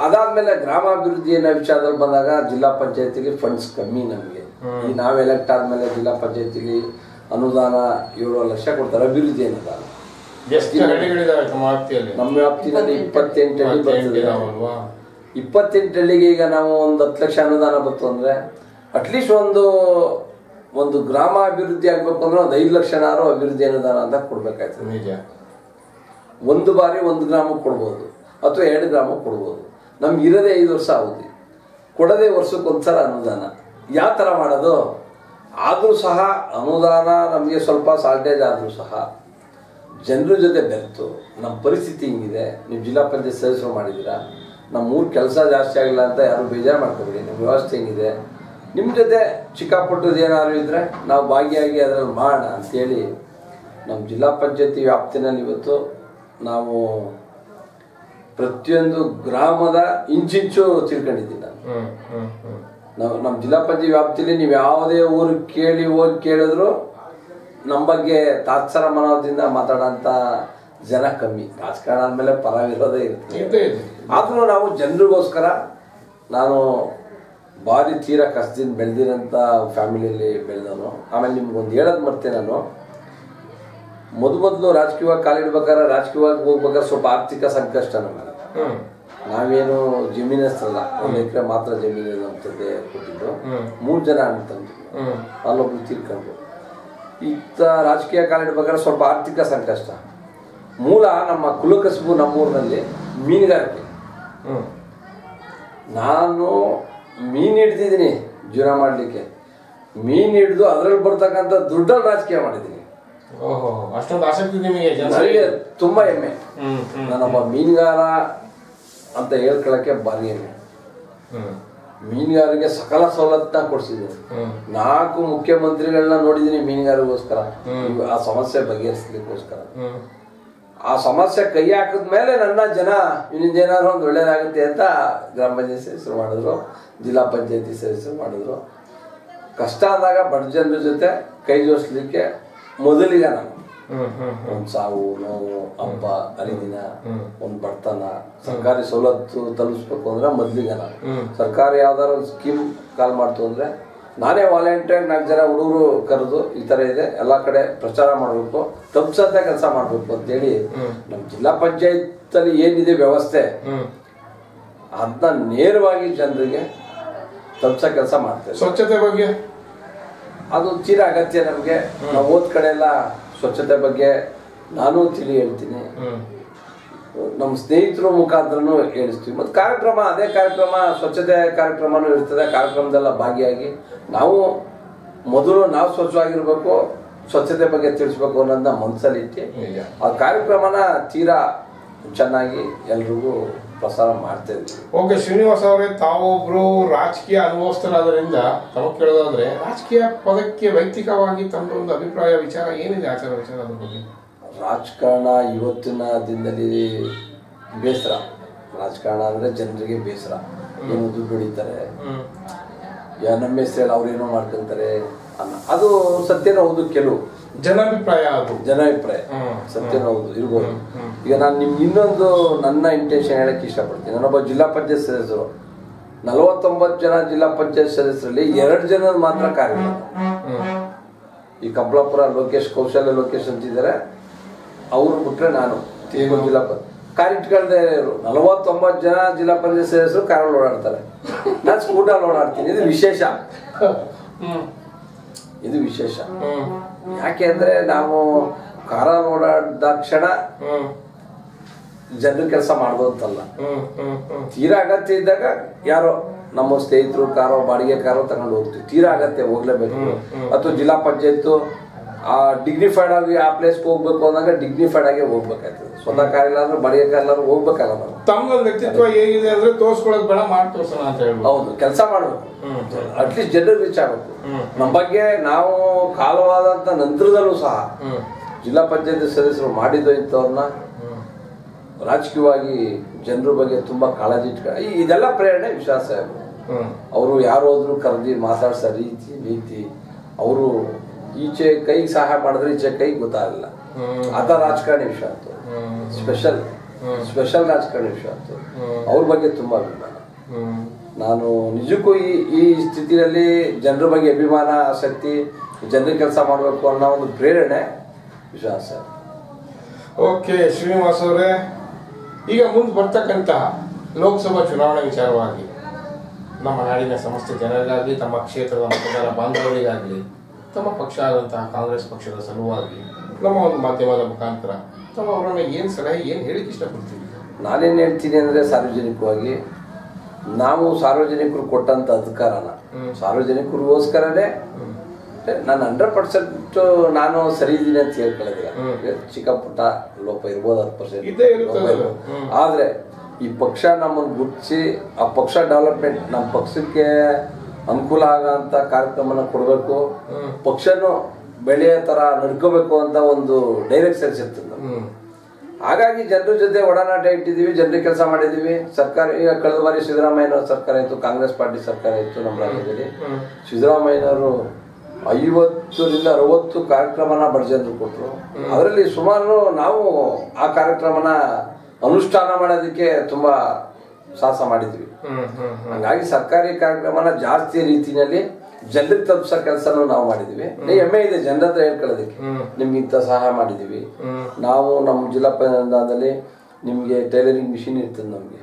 ಅದಾದ್ಮೇಲೆ ಗ್ರಾಮಾಭಿವೃದ್ಧಿ ಅನ್ನೋ ವಿಚಾರದಲ್ಲಿ ಬಂದಾಗ ಜಿಲ್ಲಾ ಪಂಚಾಯತಿಗೆ ಫಂಡ್ಸ್ ಕಮ್ಮಿ ನಮಗೆ. ಈ ನಾವು ಎಲೆಕ್ಟ್ ಆದ್ಮೇಲೆ ಜಿಲ್ಲಾ ಪಂಚಾಯತಿಲಿ ಅನುದಾನ 7 ಲಕ್ಷ ಕೊಡ್ತಾರೆ, ಅಭಿವೃದ್ಧಿ ಅನುದಾನ. ನಮ್ಮ ವ್ಯಾಪ್ತಿನಲ್ಲಿ 28 ಹಳ್ಳಿ ಬರ್ತದೆ. 28 ಹಳ್ಳಿಗೆ ಈಗ ನಾವು ಒಂದು 10 ಲಕ್ಷ ಅನುದಾನ ಬಂತು ಅಂದ್ರೆ ಅಟ್ಲೀಸ್ಟ್ ಒಂದು ಗ್ರಾಮ ಅಭಿವೃದ್ಧಿ ಆಗ್ಬೇಕು ಅಂದ್ರೆ ಒಂದು 5 ಲಕ್ಷನಾರು ಅಭಿವೃದ್ಧಿ ಅನುದಾನ ಅಂತ ಕೊಡ್ಬೇಕಾಯ್ತದೆ. ಒಂದು ಬಾರಿ ಒಂದು ಗ್ರಾಮಕ್ಕೆ ಕೊಡ್ಬೋದು ಅಥವಾ 2 ಗ್ರಾಮಕ್ಕೆ ಕೊಡ್ಬೋದು. ನಮ್ಗೆ ಇರೋದೇ 5 ವರ್ಷ ಅವಧಿ, ಕೊಡದೆ ವರ್ಷಕ್ಕೊಂದ್ಸಲ ಅನುದಾನ. ಯಾವ ಥರ ಮಾಡೋದು? ಆದರೂ ಸಹ ಅನುದಾನ ನಮಗೆ ಸ್ವಲ್ಪ ಶಾರ್ಟೇಜ್ ಆದರೂ ಸಹ ಜನರ ಜೊತೆ ಬೆರೆತು ನಮ್ಮ ಪರಿಸ್ಥಿತಿ ಹಿಂಗಿದೆ, ನೀವು ಜಿಲ್ಲಾ ಪಂಚಾಯತ್ ಸದಸ್ಯರು ಮಾಡಿದ್ದೀರಾ, ನಮ್ಮ ಊರು ಕೆಲಸ ಜಾಸ್ತಿ ಆಗಿಲ್ಲ ಅಂತ ಯಾರು ಬೇಜಾರು ಮಾಡ್ಕೊಬೇಡಿ, ನಿಮ್ಮ ವ್ಯವಸ್ಥೆ ಹೆಂಗಿದೆ, ನಿಮ್ಮ ಜೊತೆ ಚಿಕ್ಕಪುಟ್ಟದ್ದು ಏನಾದ್ರು ಇದ್ದರೆ ನಾವು ಭಾಗಿಯಾಗಿ ಅದರಲ್ಲಿ ಮಾಡೋಣ ಅಂಥೇಳಿ ನಮ್ಮ ಜಿಲ್ಲಾ ಪಂಚಾಯತಿ ವ್ಯಾಪ್ತಿನಲ್ಲಿ ಇವತ್ತು ನಾವು ಪ್ರತಿಯೊಂದು ಗ್ರಾಮದ ಇಂಚಿಂಚು ತಿಳ್ಕೊಂಡಿದ್ದೀನಿ ನಾವು. ನಮ್ಮ ಜಿಲ್ಲಾ ಪಂಚಾಯತ್ ವ್ಯಾಪ್ತಿಯಲ್ಲಿ ನೀವು ಯಾವುದೇ ಊರು ಹೋಗಿ ಕೇಳಿದ್ರು ನಮ್ಮ ಬಗ್ಗೆ ತಾತ್ಸಾರ ಮನೋದಿಂದ ಮಾತಾಡೋಂಥ ಜನ ಕಮ್ಮಿ. ರಾಜಕಾರಣ ಅಂದಮೇಲೆ ಪರ ವಿರೋಧ ಇರುತ್ತೆ. ಆದರೂ ನಾವು ಜನರಿಗೋಸ್ಕರ, ನಾನು ಭಾರಿ ತೀರಾ ಕಷ್ಟದಿಂದ ಬೆಳೆದಿರೋಂಥ ಫ್ಯಾಮಿಲಿಯಲ್ಲಿ ಬೆಳೆದವನು. ಆಮೇಲೆ ನಿಮ್ಗೊಂದು ಹೇಳೋದು ಮರ್ತೆ, ನಾನು ಮೊದಲು ರಾಜಕೀಯವಾಗಿ ಕಾಲಿಡ್ಬೇಕಾದ್ರೆ, ರಾಜಕೀಯವಾಗಿ ಹೋಗ್ಬೇಕಾದ್ರೆ ಸ್ವಲ್ಪ ಆರ್ಥಿಕ ಸಂಕಷ್ಟ ನಮಗೆ. ನಾವೇನು ಜಮೀನಸ್ಥರಲ್ಲ, 1 ಎಕರೆ ಮಾತ್ರ ಜಮೀನು ಅಂತದ್ದೇ ಕೊಟ್ಟಿದ್ದು. 3 ಜನ ಅಂತಂದ್ರು, ಅಲ್ಲೊಬ್ರು ತೀರ್ಕೊಂಡ್ರು. ಇತ್ತ ರಾಜಕೀಯ ಕಾಲಿಡ್ಬೇಕಾದ್ರೆ ಸ್ವಲ್ಪ ಆರ್ಥಿಕ ಸಂಕಷ್ಟ. ಮೂಲ ನಮ್ಮ ಕುಲಕಸಬು ನಮ್ಮೂರಿನಲ್ಲಿ ಮೀನುಗಾರಿಕೆ. ನಾನು ಮೀನು ಹಿಡ್ದಿದ್ದೀನಿ ಜೀವನ ಮಾಡಲಿಕ್ಕೆ. ಮೀನು ಹಿಡಿದು ಅದರಲ್ಲಿ ಬರ್ತಕ್ಕಂಥ ದುಡ್ಡಲ್ಲಿ ರಾಜಕೀಯ ಮಾಡಿದ್ದೀನಿ. ನನಗೆ ತುಂಬಾ ಹೆಮ್ಮೆ. ನಾನೊಬ್ಬ ಮೀನುಗಾರ ಅಂತ ಹೇಳ್ಕೊಳಕ್ಕೆ ಭಾರಿ ಹೆಮ್ಮೆ. ಮೀನುಗಾರರಿಗೆ ಸಕಲ ಸವಲತ್ತನ್ನ ಕೊಡ್ಸಿದ್ದೀನಿ. 4 ಮುಖ್ಯಮಂತ್ರಿಗಳನ್ನ ನೋಡಿದೀನಿ ಮೀನುಗಾರಿಗೋಸ್ಕರ, ಆ ಸಮಸ್ಯೆ ಬಗೆಹರಿಸ್ಲಿಕ್ಕೋಸ್ಕರ. ಆ ಸಮಸ್ಯೆ ಕೈ ಹಾಕಿದ್ಮೇಲೆ ನನ್ನ ಜನ ಇನ್ನೇನಾದ್ರು ಒಂದು ಒಳ್ಳೇದಾಗುತ್ತೆ ಅಂತ ಗ್ರಾಮ ಪಂಚಾಯತ್ ಸದಸ್ಯರು ಮಾಡಿದ್ರು, ಜಿಲ್ಲಾ ಪಂಚಾಯತಿ ಸದಸ್ಯರು ಮಾಡಿದ್ರು. ಕಷ್ಟ ಆದಾಗ ಬಡ ಜನರ ಜೊತೆ ಕೈ ಜೋಡಿಸ್ಲಿಕ್ಕೆ ಮೊದಲಿಗೆ ನಾನು ಒಂದು ಸಾವು ನೋವು ಹಬ್ಬ ಹರಿದಿನ ಒಂದು ಬಡತನ ಸರ್ಕಾರಿ ಸವಲತ್ತು ತಲುಪಿಸ್ಬೇಕು ಅಂದ್ರೆ ಮೊದಲಿಗೆ ನಾನು ಸರ್ಕಾರ ಯಾವ್ದಾರು ಒಂದು ಸ್ಕೀಮ್ ಕಾಲ್ ಮಾಡ್ತು ಅಂದ್ರೆ ನಾನೇ ವಾಲಂಟಿಯರ್ 4 ಜನ ಹುಡುಗರು ಕರೆದು ಈ ತರ ಇದೆ ಎಲ್ಲ ಕಡೆ ಪ್ರಚಾರ ಮಾಡಬೇಕು, ತಪ್ಪಿಸಂತ ಕೆಲಸ ಮಾಡಬೇಕು ಅಂತೇಳಿ ನಮ್ಮ ಜಿಲ್ಲಾ ಪಂಚಾಯತ್ ಅಲ್ಲಿ ಏನಿದೆ ವ್ಯವಸ್ಥೆ ಅದನ್ನ ನೇರವಾಗಿ ಜನರಿಗೆ ತಪ್ಪಿಸೋ ಕೆಲಸ ಮಾಡ್ತೇವೆ. ಸ್ವಚ್ಛತೆ ಬಗ್ಗೆ ಅದು ತೀರಾ ಅಗತ್ಯ ನಮಗೆ. ನಾವು ಹೋದ ಕಡೆ ಎಲ್ಲ ಸ್ವಚ್ಛತೆ ಬಗ್ಗೆ ನಾನು ತಿಳಿ ಹೇಳ್ತೀನಿ, ನಮ್ಮ ಸ್ನೇಹಿತರು ಮುಖಾಂತರನು ಹೇಳಿಸ್ತೀವಿ. ಮತ್ತು ಕಾರ್ಯಕ್ರಮ ಅದೇ ಕಾರ್ಯಕ್ರಮ ಸ್ವಚ್ಛತೆ ಕಾರ್ಯಕ್ರಮನೂ ಇರ್ತದೆ. ಕಾರ್ಯಕ್ರಮದೆಲ್ಲ ಭಾಗಿಯಾಗಿ ನಾವು ಮೊದಲು ನಾವು ಸ್ವಚ್ಛವಾಗಿರ್ಬೇಕು, ಸ್ವಚ್ಛತೆ ಬಗ್ಗೆ ತಿಳಿಸ್ಬೇಕು ಅನ್ನೋದನ್ನ ಮನಸ್ಸಲ್ಲಿ ಇಟ್ಟು ಆ ಕಾರ್ಯಕ್ರಮನ ತೀರಾ ಚೆನ್ನಾಗಿ ಎಲ್ರಿಗೂ ಪ್ರಸಾರ ಮಾಡ್ತಾ ಇದ್ವಿ. ಓಕೆ ಶ್ರೀನಿವಾಸ್ ಅವರೇ, ತಾವೊಬ್ರು ರಾಜಕೀಯ ಅನುಭವಸ್ಥರಾದ್ರಿಂದ ತಮಗೆ ಕೇಳೋದಾದ್ರೆ ರಾಜಕೀಯ ಪದಕ್ಕೆ ವೈಯಕ್ತಿಕವಾಗಿ ತಮ್ಮದೊಂದು ಅಭಿಪ್ರಾಯ ವಿಚಾರ ಏನಿದೆ, ಆಚಾರ ವಿಚಾರ ಅದ್ರ ಬಗ್ಗೆ? ರಾಜಕಾರಣ ಇವತ್ತಿನ ದಿನದಲ್ಲಿ ಬೇಸರ. ರಾಜಕಾರಣ ಅಂದ್ರೆ ಜನರಿಗೆ ಬೇಸರ. ಏನು ದುಡ್ಡು ಹೊಡಿತಾರೆ, ನಮ್ಮ ಹೆಸರಲ್ಲಿ ಅವ್ರೇನೋ ಮಾಡ್ಕೊಂತಾರೆ ಅನ್ನ, ಅದು ಸತ್ಯನೂ ಹೌದು. ಕೆಲವು ಜನಾಭಿಪ್ರಾಯ, ಅದು ಜನಾಭಿಪ್ರಾಯ ಸತ್ಯನೂ ಹೌದು ಇರ್ಬೋದು. ಈಗ ನಾನು ನಿಮ್ಗೆ ಇನ್ನೊಂದು ನನ್ನ ಇಂಟೆನ್ಷನ್ ಹೇಳಕ್ಕೆ ಇಷ್ಟಪಡ್ತೀನಿ. ನಾನೊಬ್ಬ ಜಿಲ್ಲಾ ಪಂಚಾಯತ್ ಸದಸ್ಯರು, 49 ಜನ ಜಿಲ್ಲಾ ಪಂಚಾಯತ್ ಸದಸ್ಯರಲ್ಲಿ 2 ಜನ ಮಾತ್ರ ಕಾರ್ಯ. ಈ ಕಮಲಾಪುರ ಕೌಶಲ್ಯ ಲೋಕೇಶ್ ಅಂತಿದ್ದಾರೆ, ಅವ್ರು ಬಿಟ್ರೆ ನಾನು ಜಿಲ್ಲಾ ಕಾರ್ ಇಟ್ಕೊಳ್ದೆ ಇರೋರು. 49 ಜನ ಜಿಲ್ಲಾ ಪಂಚಾಯತ್ ಸದಸ್ಯರು ಕಾರಲ್ಲಿ ಓಡಾಡ್ತಾರೆ, ನಾನು ಸ್ಕೂಟರ್ ಓಡಾಡ್ತೀನಿ. ಇದು ವಿಶೇಷ, ಇದು ವಿಶೇಷ. ಯಾಕೆ ಅಂದ್ರೆ ನಾವು ಕಾರಲ್ಲಿ ಓಡಾಡಿದ ಕ್ಷಣ ಜನರ ಕೆಲಸ ಮಾಡೋದಂತಲ್ಲ, ತೀರಾ ಅಗತ್ಯ ಇದ್ದಾಗ ಯಾರೋ ನಮ್ಮ ಸ್ನೇಹಿತರು ಕಾರೋ ಬಾಡಿಗೆ ಕಾರೋ ತಗೊಂಡು ಹೋಗ್ತೀವಿ. ತೀರಾ ಅಗತ್ಯ ಹೋಗ್ಲೇಬೇಕು. ಅಥವಾ ಜಿಲ್ಲಾ ಪಂಚಾಯತ್ ಆ ಡಿಗ್ನಿಫೈಡ್ ಆಗಿ ಆ ಪ್ಲೇಸ್ಗೆ ಹೋಗ್ಬೇಕು ಅಂದಾಗ ಡಿಗ್ನಿಫೈಡ್ ಆಗಿ ಹೋಗ್ಬೇಕಾಗ್ತದೆ. ಸ್ವತಃ ಕಾರ್ ಇಲ್ಲಾಂದ್ರೆ ಬಾಡಿಗೆ ಕಾರ್ ಇಲ್ಲಾಂದ್ರೆ ಹೋಗ್ಬೇಕಲ್ಲ ನಾವು. ತಮ್ಮ ವ್ಯಕ್ತಿತ್ವ ಹೇಗಿದೆ ಅಂದ್ರೆ ತೋರ್ಸ್ಕೊಳ್ಳೋದು ಬೇಡ, ಮಾಡಿ ತೋರ್ಸೋಣ ಅಂತ ಹೇಳಿ. ಹೌದು, ಕೆಲಸ ಮಾಡ್ಬೇಕು, ಅಟ್ಲೀಸ್ಟ್ ಜನರಿಗೆ ರೀಚ್ ಆಗ್ಬೇಕು. ನಮ್ಮ ಬಗ್ಗೆ ನಾವು ಕಾಲವಾದಂತ ನಂತರದಲ್ಲೂ ಸಹ ಜಿಲ್ಲಾ ಪಂಚಾಯತ್ ಸದಸ್ಯರು ಮಾಡಿದ್ದು ಇಂಥವ್ರನ್ನ ರಾಜಕೀಯವಾಗಿ ಜನರ ಬಗ್ಗೆ ತುಂಬಾ ಕಾಳಜಿ ಇಟ್ಕೊಂಡು ಇದೆಲ್ಲ ಪ್ರೇರಣೆ ವಿಶ್ವಾಸ. ಅವರು ಯಾರೋದ್ರು ಕರೆದಿ ಮಾತಾಡ್ಸೋ ರೀತಿ ನೀತಿ, ಅವರು ಈಚೆ ಕೈಗೆ ಸಹಾಯ ಮಾಡಿದ್ರೆ ಈಚೆ ಕೈಗೆ ಗೊತ್ತಾಗಲ್ಲ. ಆತ ರಾಜಕಾರಣಿ ವಿಷಯ ಆಯ್ತು, ಸ್ಪೆಷಲ್ ರಾಜಕಾರಣಿ ವಿಷಯ ಆಯ್ತು. ಅವ್ರ ಬಗ್ಗೆ ತುಂಬಾ ಅಭಿಮಾನ. ನಾನು ನಿಜಕ್ಕೂ ಈ ಸ್ಥಿತಿಯಲ್ಲಿ ಜನರ ಬಗ್ಗೆ ಅಭಿಮಾನ, ಆಸಕ್ತಿ, ಜನರ ಕೆಲಸ ಮಾಡಬೇಕು ಅನ್ನೋ ಒಂದು ಪ್ರೇರಣೆ ವಿಶ್ವಾಸ. ಓಕೆ ಶ್ರೀನಿವಾಸ್ ಅವರೇ, ಈಗ ಮುಂದೆ ಬರ್ತಕ್ಕಂತಹ ಲೋಕಸಭಾ ಚುನಾವಣೆ ವಿಚಾರವಾಗಿ ನಮ್ಮ ನಾಡಿನ ಸಮಸ್ತ ಜನರಿಗಾಗಿ, ತಮ್ಮ ಕ್ಷೇತ್ರದ ಮತದಾರ ಬಾಂಧವರಿಗಾಗಲಿ, ತಮ್ಮ ಪಕ್ಷ ಆದಂತಹ ಕಾಂಗ್ರೆಸ್ ಪಕ್ಷದ ಸಲುವಾಗಿ ನಮ್ಮ ಒಂದು ಮಾಧ್ಯಮದ ಮುಖಾಂತರ ತಮ್ಮ ಅವರನ್ನ ಏನು ಸಲಹೆ, ಏನು ಹೇಳಿಕ್ಕೆ ಇಷ್ಟಪಡ್ತೀವಿ? ನಾನೇನು ಹೇಳ್ತೀನಿ ಅಂದರೆ, ಸಾರ್ವಜನಿಕವಾಗಿ ನಾವು ಸಾರ್ವಜನಿಕರು ಕೊಟ್ಟಂತ ಅಧಿಕಾರನ ಸಾರ್ವಜನಿಕರಿಗೋಸ್ಕರನೇ ನಾನು 100% ನಾನು ಸರಿ ಇದ್ದೀನಿ ಅಂತ ಹೇಳ್ಕೊಳ್ಳೋದಿಲ್ಲ. ಚಿಕ್ಕ ಪುಟ್ಟ ಲೋಪ ಇರ್ಬೋದು, 10%. ಆದರೆ ಈ ಪಕ್ಷ ನಮ್ಮನ್ನು ಗುರುತಿಸಿ ಆ ಪಕ್ಷ ಡೆವಲಪ್ಮೆಂಟ್, ನಮ್ಮ ಪಕ್ಷಕ್ಕೆ ಅನುಕೂಲ ಆಗಂತ ಕಾರ್ಯಕ್ರಮನ ಕೊಡಬೇಕು, ಪಕ್ಷನು ಬೆಳೆಯೋ ಥರ ನಡ್ಕೋಬೇಕು ಅಂತ ಒಂದು ಡೈರೆಕ್ಷನ್ಸ್ ಇರ್ತದೆ. ಹಾಗಾಗಿ ಜನರ ಜೊತೆ ಒಡನಾಟ ಇಟ್ಟಿದ್ದೀವಿ, ಜನರಿಗೆ ಕೆಲಸ ಮಾಡಿದ್ದೀವಿ. ಸರ್ಕಾರ ಈಗ ಕಳೆದ ಬಾರಿ ಸಿದ್ದರಾಮಯ್ಯನವ್ರ ಸರ್ಕಾರ ಇತ್ತು, ಕಾಂಗ್ರೆಸ್ ಪಾರ್ಟಿ ಸರ್ಕಾರ ಇತ್ತು ನಮ್ಮ ರಾಜ್ಯದಲ್ಲಿ. ಸಿದ್ದರಾಮಯ್ಯನವರು 50ರಿಂದ 60 ಕಾರ್ಯಕ್ರಮನ ಬಡ ಜನರು ಕೊಟ್ಟರು. ಅದರಲ್ಲಿ ಸುಮಾರು ನಾವು ಆ ಕಾರ್ಯಕ್ರಮನ ಅನುಷ್ಠಾನ ಮಾಡೋದಕ್ಕೆ ತುಂಬಾ ಸಾಹಸ ಮಾಡಿದ್ವಿ. ಹಾಗಾಗಿ ಸರ್ಕಾರಿ ಕಾರ್ಯಕ್ರಮನ ಜಾಸ್ತಿ ರೀತಿಯಲ್ಲಿ ಜನರಿಗೆ ತಲುಪಿಸೋ ಕೆಲಸನೂ ನಾವು ಮಾಡಿದೀವಿ. ಹೆಮ್ಮೆ ಇದೆ ಜನರ ಹತ್ರ ಹೇಳ್ಕೊಳ್ಳೋದಕ್ಕೆ, ನಿಮ್ಗೆ ಇಂಥ ಸಹಾಯ ಮಾಡಿದೀವಿ ನಾವು. ನಮ್ಮ ಜಿಲ್ಲಾ ಪಂಚಾಯತ್ನಲ್ಲಿ ನಿಮ್ಗೆ ಟೈಲರಿಂಗ್ ಮಿಷಿನ್ ಇರ್ತದೆ ನಮ್ಗೆ,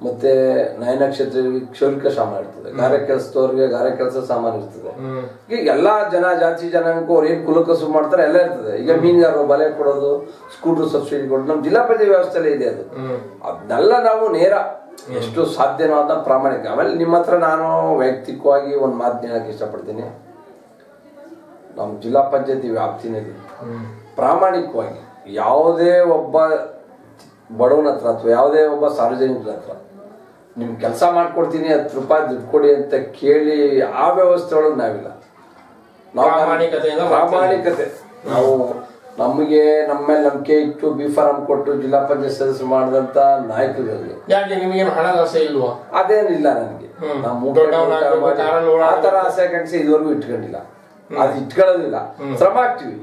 ಮತ್ತೆ ನಯನಕ್ಷತ್ರಗಳಿಗೆ ಕ್ಷೌರಿಕ ಸಾಮಾನು ಇರ್ತದೆ, ಗಾರೆ ಕೆಲಸದವ್ರಿಗೆ ಗಾರೆ ಕೆಲಸ ಸಾಮಾನು ಇರ್ತದೆ. ಈಗ ಎಲ್ಲಾ ಜಾತಿ ಜನಾಂಗಕ್ಕೂ ಅವ್ರು ಏನ್ ಕುಲಕಸು ಮಾಡ್ತಾರೆ ಎಲ್ಲ ಇರ್ತದೆ. ಈಗ ಮೀನುಗಾರರು ಬಲೆ ಕೊಡೋದು, ಸ್ಕೂಟರ್ ಸಬ್ಸಿಡಿ ಕೊಡೋದು ನಮ್ಮ ಜಿಲ್ಲಾ ಪಂಚಾಯತ್ ವ್ಯವಸ್ಥೆಯಲ್ಲೇ ಇದೆ. ಅದನ್ನೆಲ್ಲ ನಾವು ನೇರ ಎಷ್ಟು ಸಾಧ್ಯನೋ ಅಂತ ಪ್ರಾಮಾಣಿಕ. ಆಮೇಲೆ ನಿಮ್ಮ ಹತ್ರ ನಾನು ವೈಯಕ್ತಿಕವಾಗಿ ಒಂದು ಮಾತು ಹೇಳಕ್ಕೆ ಇಷ್ಟಪಡ್ತೀನಿ. ನಮ್ಮ ಜಿಲ್ಲಾ ಪಂಚಾಯತಿ ವ್ಯಾಪ್ತಿನಲ್ಲಿ ಪ್ರಾಮಾಣಿಕವಾಗಿ ಯಾವುದೇ ಒಬ್ಬ ಬಡವನ ಹತ್ರ ಅಥವಾ ಯಾವುದೇ ಒಬ್ಬ ಸಾರ್ವಜನಿಕರ ಹತ್ರ ನಿಮ್ಗೆ ಕೆಲಸ ಮಾಡ್ಕೊಡ್ತೀನಿ 10 ರೂಪಾಯಿ ದುಡ್ಡು ಕೊಡಿ ಅಂತ ಕೇಳಿ ಆ ವ್ಯವಸ್ಥೆ ಒಳಗೆ ನಾವಿಲ್ಲ. ಪ್ರಾಮಾಣಿಕತೆ ನಾವು ನಮಗೆ ನಮ್ಮ ಮೇಲೆ ನಂಬಿಕೆ ಇಟ್ಟು B.Pharm ಕೊಟ್ಟು ಜಿಲ್ಲಾ ಪಂಚಾಯತ್ ಸದಸ್ಯರು ಮಾಡಿದಂತ ನಾಯಕರಲ್ಲಿ ಯಾಕೆ ನಿಮಗೇನು ಹಣದ ಆಸೆ ಇಲ್ವಾ? ಅದೇನಿಲ್ಲ ನನಗೆ. ಆ ತರ ಆಸೆ ಆಕಾಂಕ್ಷೆ ಇದುವರೆಗೂ ಇಟ್ಕೊಂಡಿಲ್ಲ, ಅದು ಇಟ್ಕೊಳ್ಳೋದಿಲ್ಲ. ಶ್ರಮ ಹಾಕ್ತಿವಿ.